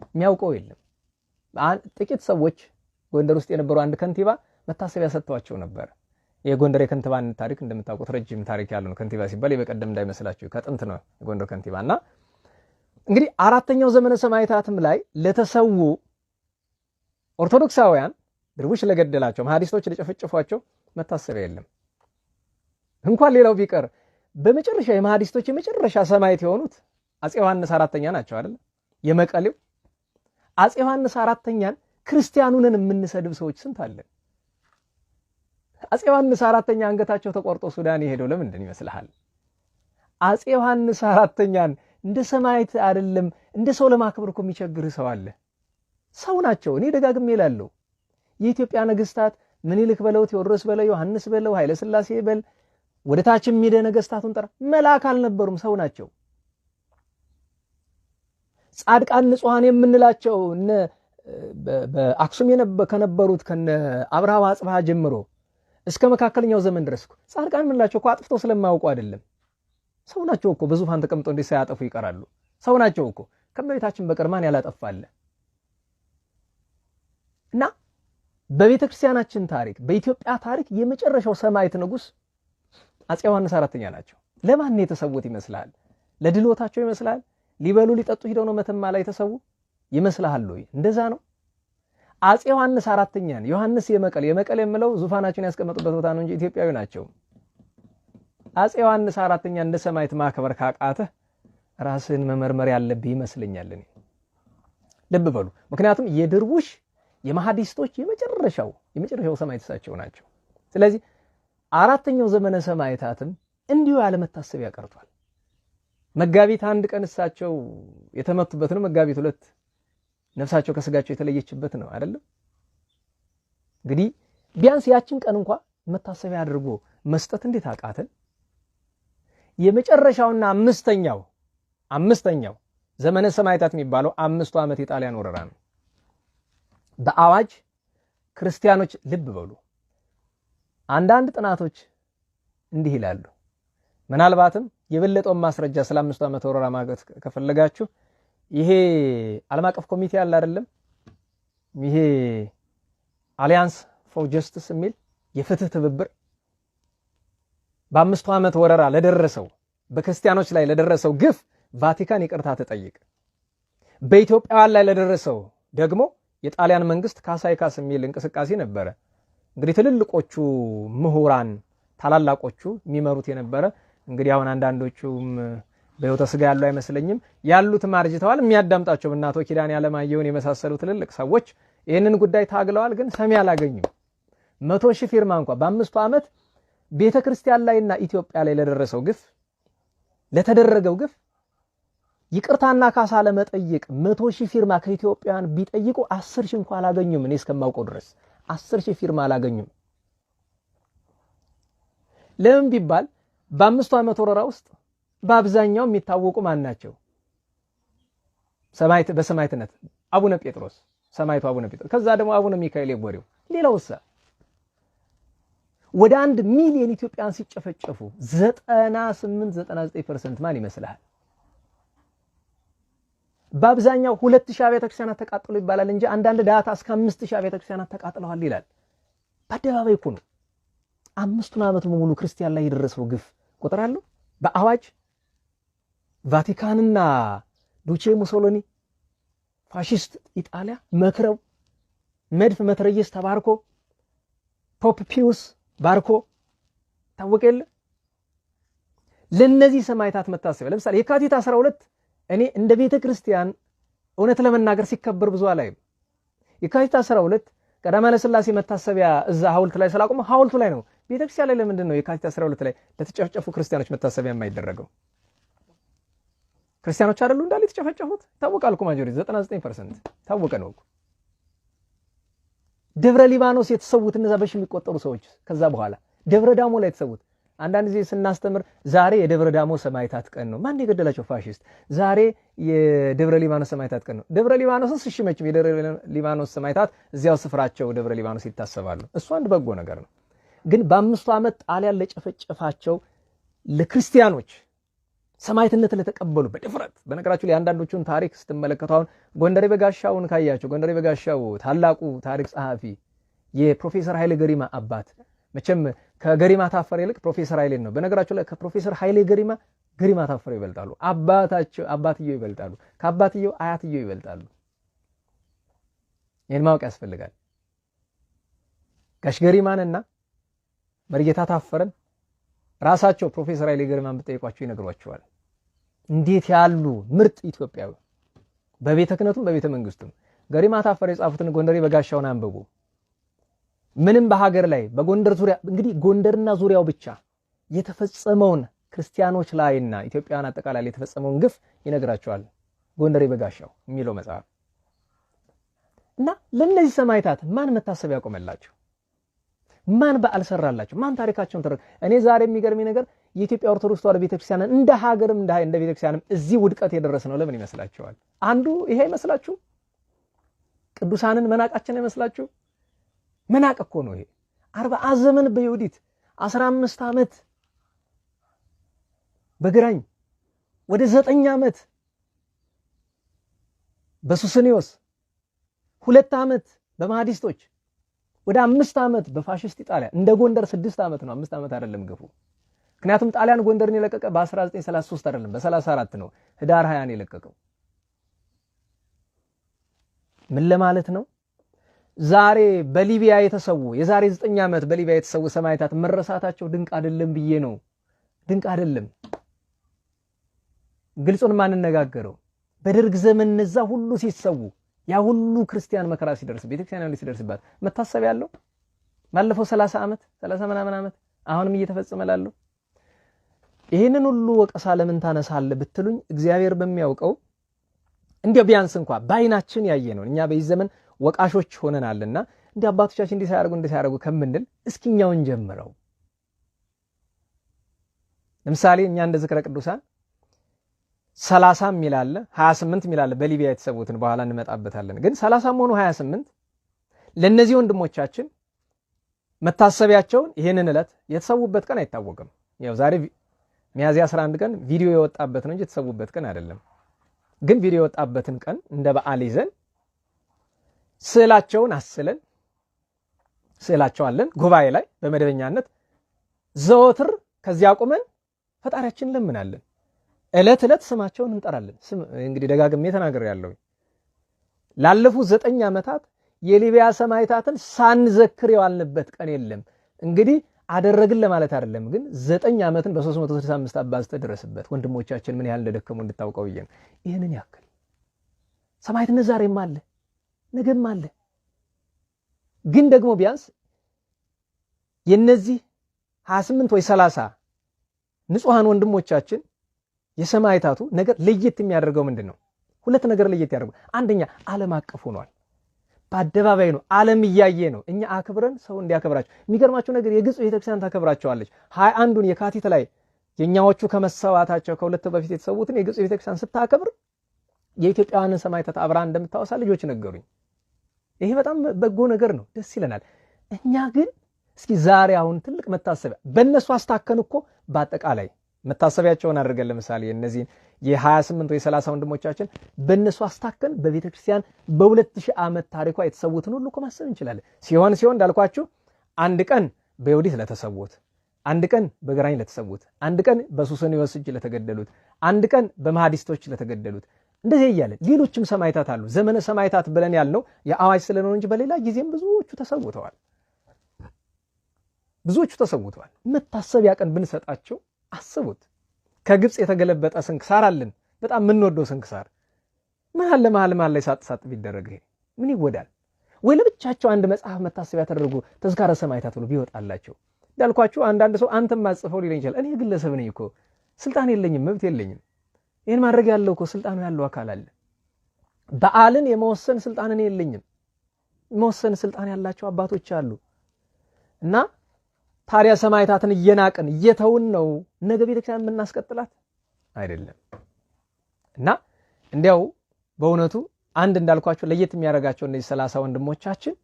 የሚያውቀው የለም። ጥቂት ሰዎች ጎንደር ውስጥ የነበሩ አንድ ከንቲባ መታሰቢያ ሰጥተዋቸው ነበር። የጎንደር የከንቲባን ታሪክ እንደምታውቁት ረጅም ታሪክ ያለው ነው። ከንቲባ ሲባል የበቀደም እንዳይመስላችሁ ከጥንት ነው የጎንደር ከንቲባና እንግዲህ አራተኛው ዘመነ ሰማዕታትም ላይ ለተሰዉ ኦርቶዶክሳውያን ድርቡሽ ለገደላቸው መሐዲስቶች ለጨፈጨፏቸው መታሰቢያ የለም። እንኳን ሌላው ቢቀር በመጨረሻ የመሐዲስቶች የመጨረሻ ሰማዕት የሆኑት አፄ ዮሐንስ አራተኛ ናቸው አይደል? የመቀሌው አፄ ዮሐንስ አራተኛን ክርስቲያኑንን የምንሰድብ ሰዎች ስንት አለን? አፄ ዮሐንስ አራተኛ አንገታቸው ተቆርጦ ሱዳን የሄደው ለምንድን ይመስልሃል? አፄ ዮሐንስ አራተኛን እንደ ሰማዕት አይደለም እንደ ሰው ለማክበር እኮ የሚቸግር ሰው አለ። ሰው ናቸው። እኔ ደጋግሜ እላለሁ የኢትዮጵያ ነገስታት ምኒልክ በለው ቴዎድሮስ በለው ዮሐንስ በለው ኃይለ ሥላሴ በል ወደ ታችም ሄደ ነገስታቱን ጠራ፣ መልአክ አልነበሩም፣ ሰው ናቸው። ጻድቃን ንጹሃን የምንላቸው እነ በአክሱም ከነበሩት ከነ አብርሃ ወአጽብሃ ጀምሮ እስከ መካከለኛው ዘመን ድረስ ጻድቃን ምንላቸው እኮ አጥፍተው ስለማያውቁ አይደለም። ሰው ናቸው እኮ በዙፋን ተቀምጠው እንዴት ሳያጠፉ ይቀራሉ? ሰው ናቸው እኮ። ከመቤታችን በቀር ማን ያላጠፋለ? እና በቤተ ክርስቲያናችን ታሪክ በኢትዮጵያ ታሪክ የመጨረሻው ሰማዕት ንጉስ አፄ ዮሐንስ አራተኛ ናቸው። ለማን ነው የተሰዉት ይመስላል? ለድሎታቸው ይመስላል? ሊበሉ ሊጠጡ ሄደው ነው መተማ ላይ የተሰዉ ይመስላል ወይ? እንደዛ ነው። አፄ ዮሐንስ አራተኛን ዮሐንስ የመቀሌ የምለው ዙፋናቸውን ያስቀመጡበት ቦታ ነው እንጂ ኢትዮጵያዊ ናቸው። አፄ ዮሐንስ አራተኛ እንደ ሰማዕት ማክበር ካቃተ ራስን መመርመር ያለብህ ይመስለኛል። እኔ ልብ በሉ። ምክንያቱም የድርቡሽ የማሐዲስቶች የመጨረሻው ሰማዕት እሳቸው ናቸው። ስለዚህ አራተኛው ዘመነ ሰማዕታትም እንዲሁ ያለመታሰብ ያቀርቷል። መጋቢት 1 ቀን እሳቸው የተመቱበት ነው። መጋቢት 2 ነፍሳቸው ከስጋቸው የተለየችበት ነው አይደለም? እንግዲህ ቢያንስ ያችን ቀን እንኳን መታሰቢያ አድርጎ መስጠት እንዴት አቃተን? የመጨረሻውና አምስተኛው ዘመነ ሰማዕታት የሚባለው 5ቱ ዓመት የጣሊያን ወረራ ነው። በአዋጅ ክርስቲያኖች ልብ በሉ። አንዳንድ ጥናቶች እንዲህ ይላሉ። ምናልባትም የበለጠውን ማስረጃ ስለ 5ቱ ዓመት ወረራ ማግኘት ከፈለጋችሁ ይሄ ዓለም አቀፍ ኮሚቴ አለ አይደለም? ይሄ አሊያንስ ፎር ጀስቲስ የሚል የፍትህ ትብብር በ5ቱ ዓመት ወረራ ለደረሰው በክርስቲያኖች ላይ ለደረሰው ግፍ ቫቲካን ይቅርታ ተጠይቅ። በኢትዮጵያውያን ላይ ለደረሰው ደግሞ የጣሊያን መንግስት ካሳ ይካስ የሚል እንቅስቃሴ ነበረ። እንግዲህ ትልልቆቹ ምሁራን ታላላቆቹ የሚመሩት የነበረ እንግዲህ አሁን አንዳንዶቹም በሕይወተ ሥጋ ያሉ አይመስለኝም፣ ያሉትም አርጅተዋል። የሚያዳምጣቸው እናቶ ኪዳን ያለማየሁን የመሳሰሉ ትልልቅ ሰዎች ይህንን ጉዳይ ታግለዋል፣ ግን ሰሚ አላገኙም። 100,000 ፊርማ እንኳን በ5ቱ ዓመት ቤተ ክርስቲያን ላይና ኢትዮጵያ ላይ ለደረሰው ግፍ ለተደረገው ግፍ ይቅርታና ካሳ ለመጠየቅ 100,000 ፊርማ ከኢትዮጵያውያን ቢጠይቁ 10,000 እንኳን አላገኙም። እኔ እስከማውቀው ድረስ 10,000 ፊርማ አላገኙም። ለምን ቢባል በ5ቱ ዓመት ወረራ ውስጥ በአብዛኛው የሚታወቁ ማን ናቸው? በሰማዕትነት አቡነ ጴጥሮስ፣ ሰማዕቱ አቡነ ጴጥሮስ፣ ከዛ ደግሞ አቡነ ሚካኤል የጎሬው። ሌላውሳ ወደ 1 ሚሊዮን ኢትዮጵያን ሲጨፈጨፉ 98-99% ማን ይመስልሃል? በአብዛኛው 2000 አብያተ ክርስቲያናት ተቃጥሎ ይባላል እንጂ አንዳንድ ዳታ እስከ 5000 አብያተ ክርስቲያናት ተቃጥለዋል ይላል። በአደባባይ እኮ ነው። 5ቱን ዓመት በሙሉ ክርስቲያን ላይ የደረሰው ግፍ ቁጥር አለው። በአዋጅ ቫቲካንና ዱቼ ሙሶሎኒ ፋሺስት ኢጣሊያ መክረው መድፍ መትረየስ ተባርኮ ፖፕ ፒዩስ ባርኮ ታወቀ የለ። ለነዚህ ሰማዕታት መታሰቢያ ለምሳሌ የካቲት 12 እኔ እንደ ቤተ ክርስቲያን እውነት ለመናገር ሲከበር ብዙ አላይም። የካቲት 12 ቀዳማዊ ኃይለ ሥላሴ መታሰቢያ እዛ ሐውልት ላይ ስላቆመ ሐውልቱ ላይ ነው። ቤተ ክርስቲያን ላይ ለምንድን ነው የካቲት 12 ላይ ለተጨፈጨፉ ክርስቲያኖች መታሰቢያ የማይደረገው? ክርስቲያኖች አይደሉ እንዳለ የተጨፈጨፉት? ታወቃል እኮ ማጆሪቲ 99% ታወቀ ነው እኮ። ደብረ ሊባኖስ የተሰዉት እነዛ በሺ የሚቆጠሩ ሰዎች ከዛ በኋላ ደብረ ዳሞ ላይ የተሰዉት። አንዳንድ ጊዜ ስናስተምር ዛሬ የደብረ ዳሞ ሰማዕታት ቀን ነው። ማን የገደላቸው? ፋሺስት። ዛሬ የደብረ ሊባኖስ ሰማዕታት ቀን ነው። ደብረ ሊባኖስስ እሺ መቼም የደብረ ሊባኖስ ሰማዕታት እዚያው ስፍራቸው ደብረ ሊባኖስ ይታሰባሉ። እሱ አንድ በጎ ነገር ነው። ግን በ5ቱ ዓመት ጣሊያን ለጨፈጨፋቸው ለክርስቲያኖች ሰማዕትነት ለተቀበሉ በድፍረት በነገራችሁ ላይ አንዳንዶቹን ታሪክ ስትመለከቱ አሁን ጎንደሬ በጋሻውን ካያቸው ጎንደሬ በጋሻው ታላቁ ታሪክ ጸሐፊ የፕሮፌሰር ኃይሌ ገሪማ አባት መቼም ከገሪማ ታፈረ ይልቅ ፕሮፌሰር ኃይሌ ነው። በነገራችሁ ላይ ከፕሮፌሰር ኃይሌ ገሪማ ታፈረ ይበልጣሉ። አባትየው ይበልጣሉ። ከአባትየው አያትየው ይበልጣሉ። ይህን ማወቅ ያስፈልጋል። ጋሽ ገሪማንና መርጌታ ታፈረን ራሳቸው ፕሮፌሰር ኃይሌ ገሪማን ብትጠይቋቸው ይነግሯቸዋል። እንዴት ያሉ ምርጥ ኢትዮጵያዊ በቤተ ክህነቱም በቤተ መንግስቱም። ገሪማ ታፈረ የጻፉትን ጎንደሬ በጋሻውን አንብቡ። ምንም በሀገር ላይ በጎንደር ዙሪያ እንግዲህ ጎንደርና ዙሪያው ብቻ የተፈጸመውን ክርስቲያኖች ላይና ኢትዮጵያውያን አጠቃላይ የተፈጸመውን ግፍ ይነግራቸዋል ጎንደሬ በጋሻው የሚለው መጽሐፍ። እና ለነዚህ ሰማዕታት ማን መታሰቢያ ያቆመላቸው? ማን በዓል ሰራላቸው? ማን ታሪካቸውን ተረከ? እኔ ዛሬ የሚገርመኝ ነገር የኢትዮጵያ ኦርቶዶክስ ተዋሕዶ ቤተክርስቲያን እንደ ሀገርም እንደ ቤተክርስቲያንም እዚህ ውድቀት የደረሰ ነው ለምን ይመስላችኋል? አንዱ ይሄ ይመስላችሁ ቅዱሳንን መናቃችን አይመስላችሁ? መናቅ እኮ ነው ይሄ። 40 ዘመን በዮዲት 15 ዓመት በግራኝ ወደ 9 ዓመት በሱስንዮስ 2 ዓመት በማህዲስቶች ወደ 5 ዓመት በፋሽስት ኢጣሊያ እንደ ጎንደር 6 ዓመት ነው። 5 ዓመት አይደለም ገፉ። ምክንያቱም ጣሊያን ጎንደርን የለቀቀ በ1933 አይደለም በ34 ነው። ህዳር 20 ነው የለቀቀው። ምን ለማለት ነው? ዛሬ በሊቢያ የተሰዉ የዛሬ 9 ዓመት በሊቢያ የተሰዉ ሰማዕታት መረሳታቸው ድንቅ አይደለም ብዬ ነው። ድንቅ አይደለም። ግልጹን ማንነጋገረው በደርግ ዘመን እነዛ ሁሉ ሲሰዉ ያ ሁሉ ክርስቲያን መከራ ሲደርስ ቤተክርስቲያን ላይ ሲደርስባት መታሰብ ያለው ባለፈው 30 ዓመት 30 ምናምን ዓመት አሁንም እየተፈጸመ ላለው ይሄንን ሁሉ ወቀሳ ለምን ታነሳለህ ብትሉኝ እግዚአብሔር በሚያውቀው እንደ ቢያንስ እንኳን ባይናችን ያየ ነው። እኛ በዚህ ዘመን ወቃሾች ሆነናልና እንደ አባቶቻችን እንዲህ ሳያደርጉ ከምንል እስኪኛውን ጀምረው። ለምሳሌ እኛ እንደ ዝክረ ቅዱሳን 30 ሚል አለ 28 ሚል አለ በሊቢያ የተሰዉትን በኋላ እንመጣበታለን። ግን 30 ሆኖ 28 ለነዚህ ወንድሞቻችን መታሰቢያቸውን ይሄንን ዕለት የተሰዉበት ቀን አይታወቅም። ያው ዛሬ ሚያዝያ 11 ቀን ቪዲዮ የወጣበት ነው እንጂ የተሰዉበት ቀን አይደለም። ግን ቪዲዮ የወጣበትን ቀን እንደ በዓል ይዘን ስዕላቸውን አስለን ስዕላቸው አለን ጉባኤ ላይ በመደበኛነት ዘወትር ከዚያ ቆመን ፈጣሪያችንን እንለምናለን። ዕለት ዕለት ስማቸውን እንጠራለን። እንግዲህ ደጋግሜ ተናግሬያለሁ። ላለፉት 9 ዓመታት የሊቢያ ሰማዕታትን ሳንዘክር የዋልንበት ቀን የለም። እንግዲህ አደረግን ለማለት አይደለም፣ ግን 9 ዓመትን በ365 አባዝተህ ድረስበት። ወንድሞቻችን ምን ያህል እንደደከሙ እንድታውቀው ብዬ ነው። ይህንን ያክል ሰማዕትነት ዛሬም አለ ነገም አለ። ግን ደግሞ ቢያንስ የነዚህ 28 ወይ 30 ንጹሃን ወንድሞቻችን የሰማዕታቱ ነገር ለየት የሚያደርገው ምንድነው? ሁለት ነገር ለየት ያደርገው፣ አንደኛ ዓለም አቀፍ ሆኗል። በአደባባይ ነው፣ ዓለም እያየ ነው። እኛ አክብረን ሰው እንዲያከብራቸው። የሚገርማቸው ነገር የግብጽ ቤተክርስቲያን ታከብራቸዋለች። 21ዱን የካቲት ላይ የኛዎቹ ከመሰዋታቸው ከሁለት በፊት የተሰዉትን የግብጽ ቤተክርስቲያን ስታከብር የኢትዮጵያውያንን ሰማዕታት አብራ እንደምታወሳ ልጆች ነገሩኝ። ይሄ በጣም በጎ ነገር ነው፣ ደስ ይለናል። እኛ ግን እስኪ ዛሬ አሁን ትልቅ መታሰቢያ በእነሱ አስታከን እኮ በአጠቃላይ መታሰቢያቸውን አድርገን ለምሳሌ እነዚህን የ28 ወይ 30 ወንድሞቻችን በእነሱ አስታከን በቤተ ክርስቲያን በ2000 ዓመት ታሪኳ የተሰዉትን ሁሉ እኮ ማሰብ እንችላለን። ሲሆን እንዳልኳችሁ አንድ ቀን በዮዲት ለተሰዉት፣ አንድ ቀን በግራኝ ለተሰዉት፣ አንድ ቀን በሱስንዮስ እጅ ለተገደሉት፣ አንድ ቀን በማህዲስቶች ለተገደሉት፣ እንደዚህ እያለ ሌሎችም ሰማዕታት አሉ። ዘመነ ሰማዕታት ብለን ያልነው የአዋጅ ስለሆነ እንጂ በሌላ ጊዜም ብዙዎቹ ተሰውተዋል። መታሰቢያ ቀን ብንሰጣቸው አስቡት። ከግብጽ የተገለበጠ ስንክሳር አለን፣ በጣም የምንወደው ስንክሳር። መሀል ለመሀል ላይ ሳጥ ቢደረግ ይሄ ምን ይወዳል? ወይ ለብቻቸው አንድ መጽሐፍ መታሰቢያ ተደርጎ ተዝካረ ሰማዕታት ብሎ ቢወጣላቸው። እንዳልኳችሁ አንዳንድ ሰው አንተም ማጽፈው ሊለኝ ይችላል። እኔ ግለሰብ ነኝ እኮ ስልጣን የለኝም፣ መብት የለኝም። ይሄን ማድረግ ያለው እኮ ስልጣኑ ያለው አካል አለ። በዓልን የመወሰን ስልጣን እኔ የለኝም። የመወሰን ስልጣን ያላቸው አባቶች አሉ። እና ታዲያ ሰማዕታትን እየናቅን እየተውን ነው ነገ ቤተክርስቲያን የምናስቀጥላት አይደለም። እና እንዲያው በእውነቱ አንድ እንዳልኳቸው ለየት የሚያደርጋቸው እነዚህ 30 ወንድሞቻችን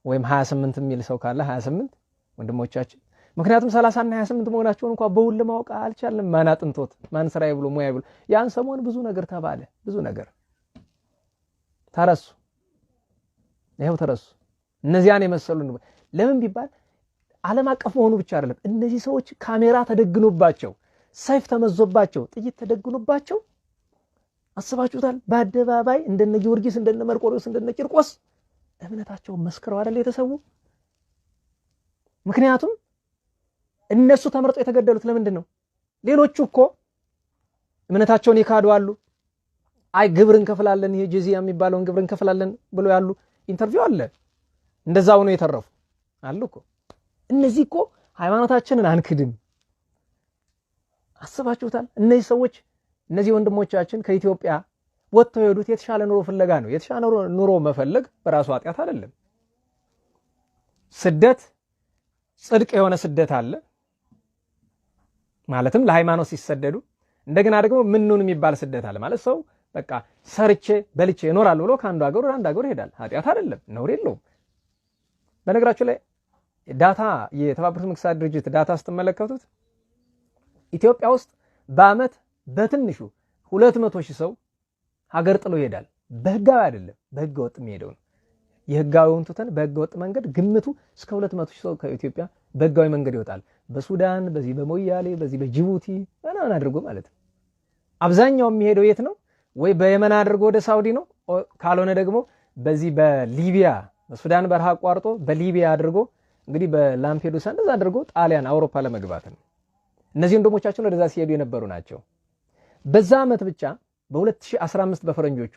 ወይም 28 የሚል ሰው ካለ 28 ወንድሞቻችን፣ ምክንያቱም 30 እና 28 መሆናቸውን እንኳን በውል ለማወቅ አልቻለም። ማን አጥንቶት ማን ስራዬ ብሎ ሙያ ብሎ ያን ሰሞን ብዙ ነገር ተባለ፣ ብዙ ነገር ተረሱ። ይሄው ተረሱ። እነዚያን የመሰሉ ለምን ቢባል ዓለም አቀፍ መሆኑ ብቻ አይደለም። እነዚህ ሰዎች ካሜራ ተደግኖባቸው፣ ሰይፍ ተመዞባቸው፣ ጥይት ተደግኖባቸው አስባችሁታል? በአደባባይ እንደነ ጊዮርጊስ እንደነ መርቆሬዎስ እንደነ ቂርቆስ እምነታቸውን መስክረው አይደል የተሰዉ? ምክንያቱም እነሱ ተመርጠው የተገደሉት ለምንድን ነው? ሌሎቹ እኮ እምነታቸውን ይካዱ አሉ። አይ ግብር እንከፍላለን፣ ይሄ ጂዚያ የሚባለውን ግብር እንከፍላለን ብሎ ያሉ ኢንተርቪው አለ። እንደዛው ነው የተረፉ አሉ እኮ። እነዚህ እኮ ሃይማኖታችንን አንክድም። አስባችሁታል? እነዚህ ሰዎች እነዚህ ወንድሞቻችን ከኢትዮጵያ ወጥተው የሄዱት የተሻለ ኑሮ ፍለጋ ነው። የተሻለ ኑሮ መፈለግ በራሱ ኃጢአት አይደለም። ስደት ጽድቅ የሆነ ስደት አለ። ማለትም ለሃይማኖት ሲሰደዱ፣ እንደገና ደግሞ ምኑን የሚባል ስደት አለ። ማለት ሰው በቃ ሰርቼ በልቼ እኖራለሁ ብሎ ከአንዱ ሀገር ወደ አንድ ሀገር ይሄዳል። ኃጢአት አይደለም፣ ነውር የለውም። በነገራችሁ ላይ ዳታ የተባበሩት መንግስታት ድርጅት ዳታ ስትመለከቱት ኢትዮጵያ ውስጥ በአመት በትንሹ 200,000 ሰው ሀገር ጥሎ ይሄዳል። በህጋዊ አይደለም፣ በህገ ወጥ የሚሄደው ነው። የህጋዊውን ትተን በህገ ወጥ መንገድ ግምቱ እስከ 200,000 ሰው ከኢትዮጵያ በህጋዊ መንገድ ይወጣል። በሱዳን፣ በዚህ በሞያሌ፣ በዚህ በጅቡቲ ምናምን አድርጎ ማለት ነው። አብዛኛው የሚሄደው የት ነው? ወይ በየመን አድርጎ ወደ ሳውዲ ነው፣ ካልሆነ ደግሞ በዚህ በሊቢያ በሱዳን በረሃ አቋርጦ በሊቢያ አድርጎ እንግዲህ በላምፔዱሳ እንደዛ አድርጎ ጣሊያን አውሮፓ ለመግባት ነው። እነዚህ ወንድሞቻችን ወደዛ ሲሄዱ የነበሩ ናቸው። በዛ አመት ብቻ በ2015 በፈረንጆቹ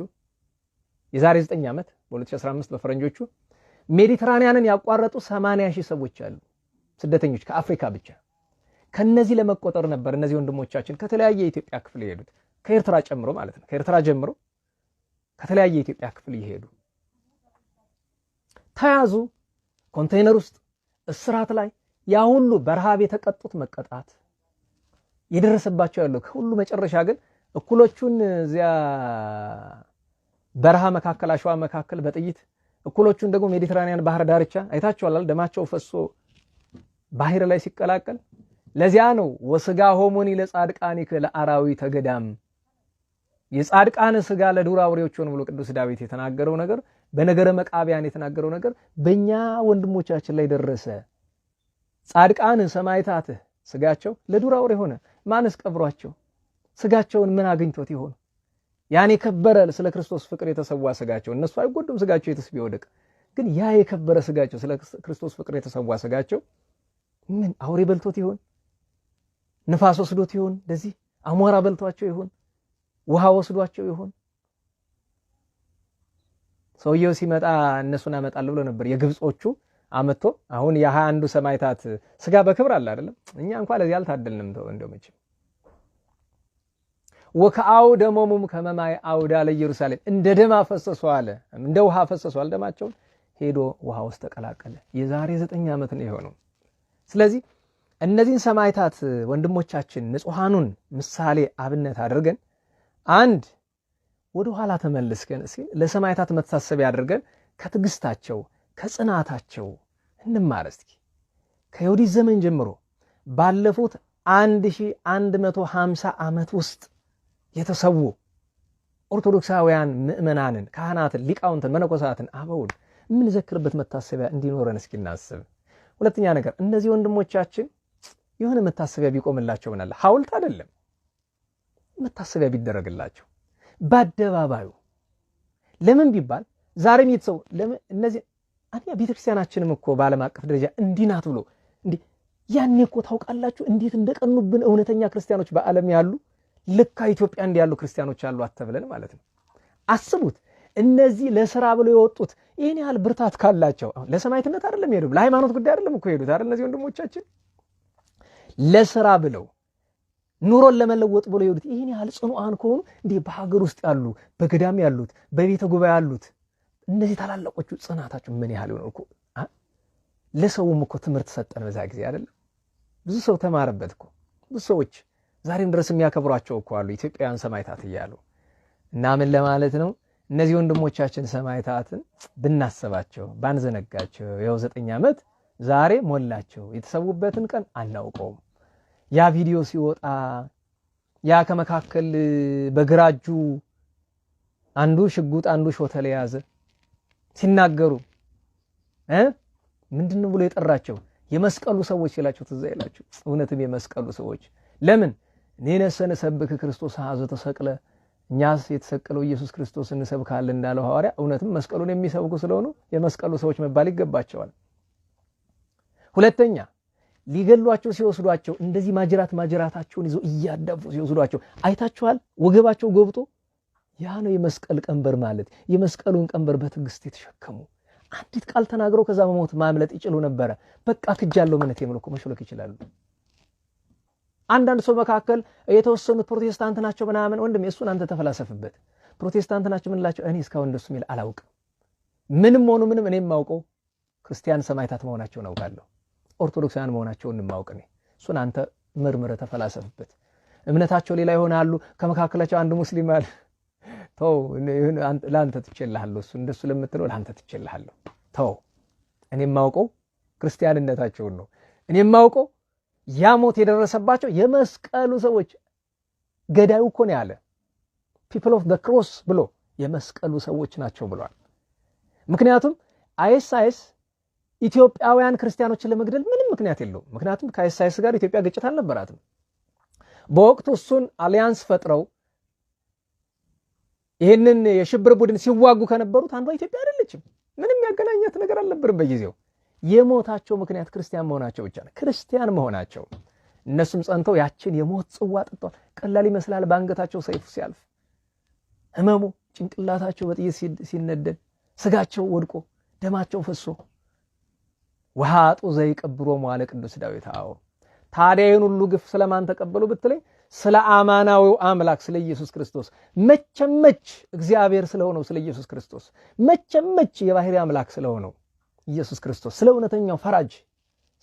የዛሬ 9 ዓመት በ2015 በፈረንጆቹ ሜዲትራኒያንን ያቋረጡ 80,000 ሰዎች አሉ፣ ስደተኞች ከአፍሪካ ብቻ። ከነዚህ ለመቆጠር ነበር እነዚህ ወንድሞቻችን ከተለያየ የኢትዮጵያ ክፍል የሄዱት፣ ከኤርትራ ጨምሮ ማለት ነው። ከኤርትራ ጀምሮ ከተለያየ የኢትዮጵያ ክፍል ይሄዱ ተያዙ። ኮንቴይነር ውስጥ እስራት ላይ ያ ሁሉ በረሃብ የተቀጡት መቀጣት የደረሰባቸው ያለው ከሁሉ መጨረሻ ግን እኩሎቹን እዚያ በረሃ መካከል አሸዋ መካከል በጥይት እኩሎቹን ደግሞ ሜዲትራኒያን ባህር ዳርቻ አይታችኋል፣ ደማቸው ፈሶ ባህር ላይ ሲቀላቀል። ለዚያ ነው ወስጋ ሆሞኒ ለጻድቃኒከ ለአራዊተ ገዳም፣ የጻድቃን ስጋ ለዱር አውሬዎች ሆነ ብሎ ቅዱስ ዳዊት የተናገረው ነገር፣ በነገረ መቃብያን የተናገረው ነገር በእኛ ወንድሞቻችን ላይ ደረሰ። ጻድቃን ሰማዕታት ስጋቸው ለዱር አውሬ ሆነ። ማንስ ቀብሯቸው? ስጋቸውን ምን አግኝቶት ይሆን? ያን የከበረ ስለ ክርስቶስ ፍቅር የተሰዋ ስጋቸው እነሱ አይጎዱም፣ ስጋቸው የትስ ቢወድቅ ግን ያ የከበረ ስጋቸው ስለ ክርስቶስ ፍቅር የተሰዋ ስጋቸው ምን አውሬ በልቶት ይሆን? ንፋስ ወስዶት ይሆን? እንደዚህ አሞራ በልቷቸው ይሆን? ውሃ ወስዷቸው ይሆን? ሰውየው ሲመጣ እነሱን አመጣለሁ ብሎ ነበር የግብጾቹ አመጥቶ። አሁን የ21 ሰማዕታት ስጋ በክብር አለ አይደለም? እኛ እንኳን ለዚህ አልታደልንም። እንደውም ወከአው ደሞሙም ከመማይ አውዳ ለኢየሩሳሌም፣ እንደ ደም አፈሰሱ አለ፣ እንደ ውሃ አፈሰሱ አለ ደማቸውን። ሄዶ ውሃ ውስጥ ተቀላቀለ። የዛሬ 9 ዓመት ነው የሆነው። ስለዚህ እነዚህን ሰማዕታት ወንድሞቻችን ንጹሃኑን ምሳሌ አብነት አድርገን አንድ ወደ ኋላ ተመልስከን እስኪ ለሰማዕታት መታሰቢያ አድርገን ከትግስታቸው ከጽናታቸው እንማር እስኪ። ከዮዲት ዘመን ጀምሮ ባለፉት 1150 ዓመት ውስጥ የተሰዉ ኦርቶዶክሳውያን ምእመናንን፣ ካህናትን፣ ሊቃውንትን፣ መነኮሳትን፣ አበውን የምንዘክርበት መታሰቢያ እንዲኖረን እስኪ እናስብ። ሁለተኛ ነገር እነዚህ ወንድሞቻችን የሆነ መታሰቢያ ቢቆምላቸው ምናለ፣ ሐውልት አይደለም መታሰቢያ ቢደረግላቸው በአደባባዩ። ለምን ቢባል ዛሬም የተሰው ለምን እነዚህ አንያ ቤተክርስቲያናችንም እኮ በዓለም አቀፍ ደረጃ እንዲህ ናት ብሎ እንዲህ ያኔ እኮ ታውቃላችሁ እንዴት እንደቀኑብን እውነተኛ ክርስቲያኖች በዓለም ያሉ ልካ ኢትዮጵያ እንዲያሉ ክርስቲያኖች አሉ አተብለን ማለት ነው። አስቡት እነዚህ ለሥራ ብለው የወጡት ይሄን ያህል ብርታት ካላቸው ለሰማዕትነት አይደለም የሄዱት፣ ለሃይማኖት ጉዳይ አይደለም እኮ የሄዱት አይደል? እነዚህ ወንድሞቻችን ለሥራ ብለው ኑሮን ለመለወጥ ብለው የሄዱት ይሄን ያህል ጽኑዓን ከሆኑ እንዴ በሀገር ውስጥ ያሉ በገዳም ያሉት በቤተ ጉባኤ ያሉት እነዚህ ታላላቆቹ ጽናታቸው ምን ያህል ነው እኮ። ለሰውም እኮ ትምህርት ሰጠን በዛ ጊዜ አይደለም? ብዙ ሰው ተማረበት እኮ። ብዙ ሰዎች ዛሬም ድረስ የሚያከብሯቸው እኮ አሉ ኢትዮጵያውያን ሰማዕታት እያሉ። እና ምን ለማለት ነው እነዚህ ወንድሞቻችን ሰማዕታትን ብናስባቸው ባንዘነጋቸው። ያው 9 ዓመት ዛሬ ሞላቸው። የተሰዉበትን ቀን አናውቀውም። ያ ቪዲዮ ሲወጣ ያ ከመካከል በግራ እጁ አንዱ ሽጉጥ አንዱ ሾተል ያዘ ሲናገሩ ምንድነው ብሎ የጠራቸው የመስቀሉ ሰዎች ይላቸው ትዝ ይላችሁ። እውነትም የመስቀሉ ሰዎች ለምን ነነሰነ ሰብክ ክርስቶስ አዘ ተሰቅለ፣ እኛስ የተሰቀለው ኢየሱስ ክርስቶስ እንሰብካለን እንዳለው ሐዋርያ እውነትም መስቀሉን የሚሰብኩ ስለሆኑ የመስቀሉ ሰዎች መባል ይገባቸዋል። ሁለተኛ ሊገሏቸው ሲወስዷቸው እንደዚህ ማጅራታቸውን ይዘው እያዳፉ ሲወስዷቸው አይታችኋል። ወገባቸው ጎብጦ ያ ነው የመስቀል ቀንበር ማለት። የመስቀሉን ቀንበር በትዕግስት የተሸከሙ አንዲት ቃል ተናግረው ከዛ መሞት ማምለጥ ይችሉ ነበር። በቃ ክጃለው ማለት የምልኮ መሽለክ ይችላሉ። አንዳንድ ሰው መካከል የተወሰኑት ፕሮቴስታንት ናቸው ምናምን፣ ወንድም እሱን አንተ ተፈላሰፍበት። ፕሮቴስታንት ናቸው ምን ላቸው እኔ እስካሁን እንደሱ ሚል አላውቅም። ምንም ሆኖ ምንም እኔም ማውቀው ክርስቲያን ሰማዕታት መሆናቸውን አውቃለሁ። ኦርቶዶክሳውያን መሆናቸውን እንማውቅ ነው። እሱን አንተ ምርምረ ተፈላሰፍበት። እምነታቸው ሌላ ይሆናሉ። ከመካከላቸው አንድ ሙስሊም አለ ተው ላንተ ትችላለህ እሱ እንደሱ ለምትለው ላንተ ትችላለህ ተው እኔ ማውቀው ክርስቲያንነታቸውን ነው እኔ ማውቀው ያ ሞት የደረሰባቸው የመስቀሉ ሰዎች ገዳዩ እኮ ነው ያለ people of the cross ብሎ የመስቀሉ ሰዎች ናቸው ብሏል ምክንያቱም አይኤስአይኤስ ኢትዮጵያውያን ክርስቲያኖችን ለመግደል ምንም ምክንያት የለውም ምክንያቱም ከአይኤስአይኤስ ጋር ኢትዮጵያ ግጭት አልነበራትም በወቅቱ እሱን አሊያንስ ፈጥረው ይሄንን የሽብር ቡድን ሲዋጉ ከነበሩት አንዷ ኢትዮጵያ አይደለችም ምንም ያገናኛት ነገር አልነበረም በጊዜው የሞታቸው ምክንያት ክርስቲያን መሆናቸው ብቻ ነው ክርስቲያን መሆናቸው እነሱም ጸንተው ያችን የሞት ጽዋ ጠጥተዋል ቀላል ይመስላል ባንገታቸው ሰይፍ ሲያልፍ ህመሙ ጭንቅላታቸው በጥይት ሲነደድ ስጋቸው ወድቆ ደማቸው ፈሶ ወሃጡ ዘይቀብሮ መዋለ ቅዱስ ዳዊት አዎ ታዲያ ይህን ሁሉ ግፍ ስለማን ተቀበሉ ብትለኝ ስለ አማናዊው አምላክ ስለ ኢየሱስ ክርስቶስ መቸመች እግዚአብሔር ስለሆነው ስለ ኢየሱስ ክርስቶስ መቸመች የባህሪ አምላክ ስለሆነው ኢየሱስ ክርስቶስ ስለ እውነተኛው ፈራጅ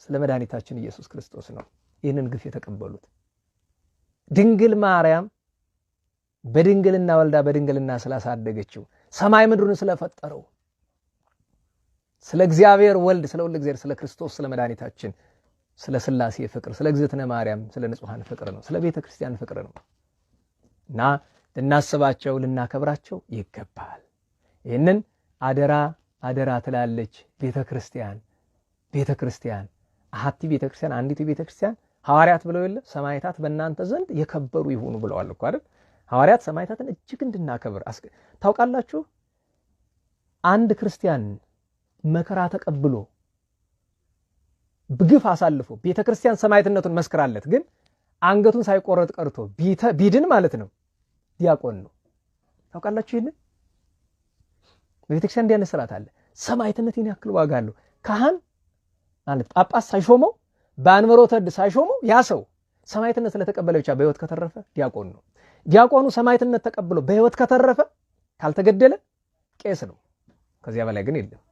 ስለ መድኃኒታችን ኢየሱስ ክርስቶስ ነው ይህንን ግፍ የተቀበሉት ድንግል ማርያም በድንግልና ወልዳ በድንግልና ስላሳደገችው ሰማይ ምድሩን ስለፈጠረው ስለ እግዚአብሔር ወልድ ስለ ወልድ እግዚአብሔር ስለ ክርስቶስ ስለ መድኃኒታችን ስለ ሥላሴ ፍቅር ስለ እግዝእትነ ማርያም ስለ ንጹሃን ፍቅር ነው ስለ ቤተ ክርስቲያን ፍቅር ነው እና ልናስባቸው ልናከብራቸው ይገባል ይሄንን አደራ ትላለች ቤተ ክርስቲያን አሐቲ ቤተ ክርስቲያን አንዲት ቤተ ክርስቲያን ሐዋርያት ብለው የለ ሰማዕታት በእናንተ ዘንድ የከበሩ ይሁኑ ብለዋል እኮ አይደል ሐዋርያት ሰማዕታትን እጅግ እንድናከብር ታውቃላችሁ አንድ ክርስቲያን መከራ ተቀብሎ በግፍ አሳልፎ ቤተ ክርስቲያን ሰማዕትነቱን መስክራለት ግን አንገቱን ሳይቆረጥ ቀርቶ ቢድን ማለት ነው ዲያቆን ነው ታውቃላችሁ ይሄን ቤተ ክርስቲያን እንዲህ አይነት ስርዓት አለ ሰማዕትነትን ያክል ዋጋ አለው ካህን ማለት ጳጳስ ሳይሾመው በአንበሮተ እድ ሳይሾመው ያ ሰው ሰማዕትነት ስለተቀበለ ብቻ በህይወት ከተረፈ ዲያቆን ነው ዲያቆኑ ሰማዕትነት ተቀብሎ በህይወት ከተረፈ ካልተገደለ ቄስ ነው ከዚያ በላይ ግን የለም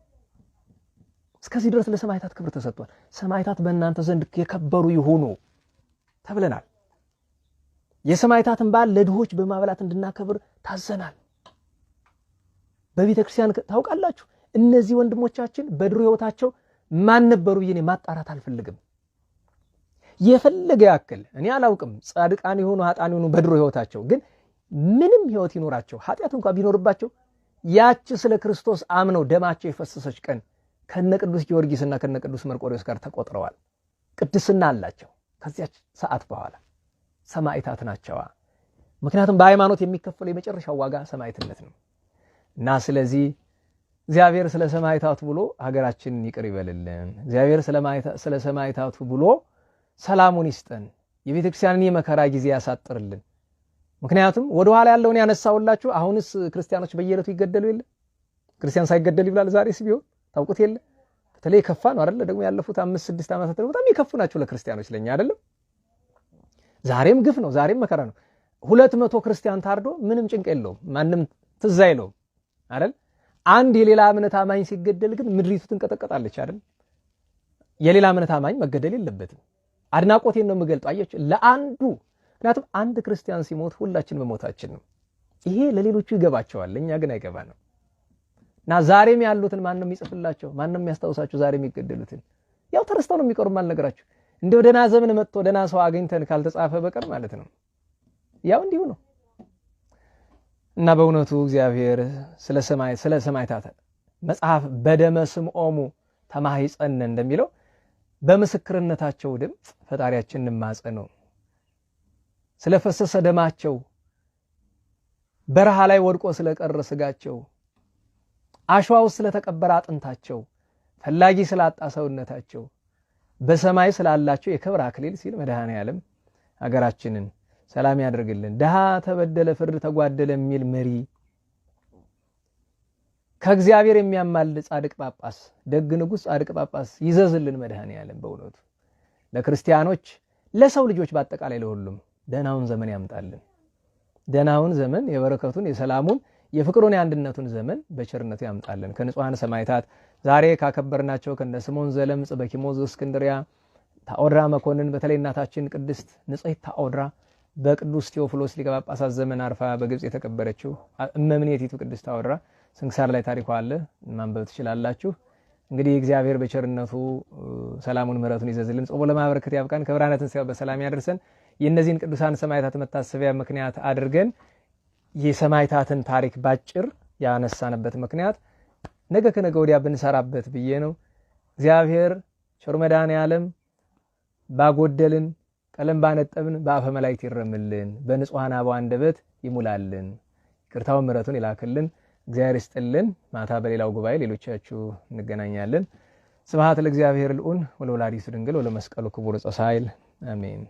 እስከዚህ ድረስ ለሰማዕታት ክብር ተሰጥቷል ሰማዕታት በእናንተ ዘንድ የከበሩ ይሁኑ ተብለናል የሰማዕታትን በዓል ለድሆች በማብላት እንድናከብር ታዘናል በቤተ ክርስቲያን ታውቃላችሁ እነዚህ ወንድሞቻችን በድሮ ህይወታቸው ማን ነበሩ ይኔ ማጣራት አልፈልግም የፈለገ ያክል እኔ አላውቅም ጻድቃን ይሁኑ ኃጥአን ይሁኑ በድሮ ህይወታቸው ግን ምንም ህይወት ይኖራቸው ኃጢአት እንኳን ቢኖርባቸው ያቺ ስለ ክርስቶስ አምነው ደማቸው የፈሰሰች ቀን ከነ ቅዱስ ጊዮርጊስና ከነ ቅዱስ መርቆሬዎስ ጋር ተቆጥረዋል ቅድስና አላቸው ከዚያች ሰዓት በኋላ ሰማዕታት ናቸው ምክንያቱም በሃይማኖት የሚከፈለው የመጨረሻው ዋጋ ሰማዕትነት ነው እና ስለዚህ እግዚአብሔር ስለ ሰማዕታቱ ብሎ ሀገራችንን ይቅር ይበልልን እግዚአብሔር ስለ ሰማዕታቱ ብሎ ሰላሙን ይስጠን የቤተ ክርስቲያንን የመከራ ጊዜ ያሳጥርልን ምክንያቱም ወደ ኋላ ያለውን ያነሳውላችሁ አሁንስ ክርስቲያኖች በየለቱ ይገደሉ የለ ክርስቲያን ሳይገደል ይብላል ዛሬስ ቢሆን ታውቁት የለ በተለይ ከፋ ነው አይደል ደግሞ ያለፉት 5-6 ዓመታት በጣም ይከፉ ናቸው ለክርስቲያኖች ለኛ አይደለም ዛሬም ግፍ ነው ዛሬም መከራ ነው 200 ክርስቲያን ታርዶ ምንም ጭንቅ የለውም ማንም ትዝ አይለውም አይደል አንድ የሌላ እምነት አማኝ ሲገደል ግን ምድሪቱ ትንቀጠቀጣለች አይደል የሌላ እምነት አማኝ መገደል የለበትም አድናቆቴን ነው የምገልጠው አያችሁ ለአንዱ ምክንያቱም አንድ ክርስቲያን ሲሞት ሁላችን መሞታችን ነው ይሄ ለሌሎቹ ይገባቸዋል ለኛ ግን አይገባንም እና ዛሬም ያሉትን ማን ነው የሚጽፍላቸው ማን ነው የሚያስታውሳቸው ዛሬም የሚገደሉትን ያው ተረስተው ነው የሚቀሩ ማለት ነገራችሁ እንደው ደና ዘመን መጥቶ ደና ሰው አገኝተን ካልተጻፈ በቀር ማለት ነው ያው እንዲሁ ነው እና በእውነቱ እግዚአብሔር ስለ ሰማዕታት መጽሐፍ በደመ ስምዖሙ ተማሂፀነ እንደሚለው በምስክርነታቸው ደም ፈጣሪያችንን ማጸነው ስለፈሰሰ ደማቸው በረሃ ላይ ወድቆ ስለቀረ ስጋቸው አሸዋው ስለተቀበረ አጥንታቸው ፈላጊ ስላጣ ሰውነታቸው በሰማይ ስላላቸው የክብር አክሊል ሲል መድኃኔዓለም ሀገራችንን ሰላም ያድርግልን ደሃ ተበደለ ፍርድ ተጓደለ የሚል መሪ ከእግዚአብሔር የሚያማልድ ጻድቅ ጳጳስ ደግ ንጉስ ጻድቅ ጳጳስ ይዘዝልን መድኃኔዓለም በእውነቱ ለክርስቲያኖች ለሰው ልጆች በአጠቃላይ ለሁሉም ደህናውን ዘመን ያምጣልን ደህናውን ዘመን የበረከቱን የሰላሙን የፍቅሩን የአንድነቱን ዘመን በቸርነቱ ያምጣልን ከንጹሃን ሰማዕታት ዛሬ ካከበርናቸው ከነ ስምዖን ዘለምጽ በኪሞዝ እስክንድሪያ ታኦድራ መኮንን በተለይ እናታችን ቅድስት ንጽሕት ታኦድራ በቅዱስ ቴዎፍሎስ ሊቀ ጳጳሳት ዘመን አርፋ በግብጽ የተቀበረችው እመምኔቲቱ ቅድስት አወድራ ስንክሳር ላይ ታሪኳ አለ፣ ማንበብ ትችላላችሁ። እንግዲህ እግዚአብሔር በቸርነቱ ሰላሙን ምሕረቱን ይዘዝልን፣ ጾሞ ለማበረከት ያብቃን፣ ከብርሃነ ትንሣኤው በሰላም ያደርሰን። የእነዚህን ቅዱሳን ሰማዕታት መታሰቢያ ምክንያት አድርገን የሰማዕታትን ታሪክ ባጭር ያነሳንበት ምክንያት ነገ ከነገ ወዲያ ብንሰራበት ብዬ ነው። እግዚአብሔር ቸሩ መድኃኔዓለም ባጎደልን ቀለም ባነጠብን በአፈ መላእክት ይረምልን፣ በንጹሐን አበው አንደበት ይሙላልን፣ ይቅርታውን ምሕረቱን ይላክልን። እግዚአብሔር ይስጥልን። ማታ በሌላው ጉባኤ ሌሎቻችሁ እንገናኛለን። ስብሐት ለእግዚአብሔር ልዑል ወለወላዲቱ ድንግል ወለመስቀሉ ክቡር ዘ ኃይል አሜን።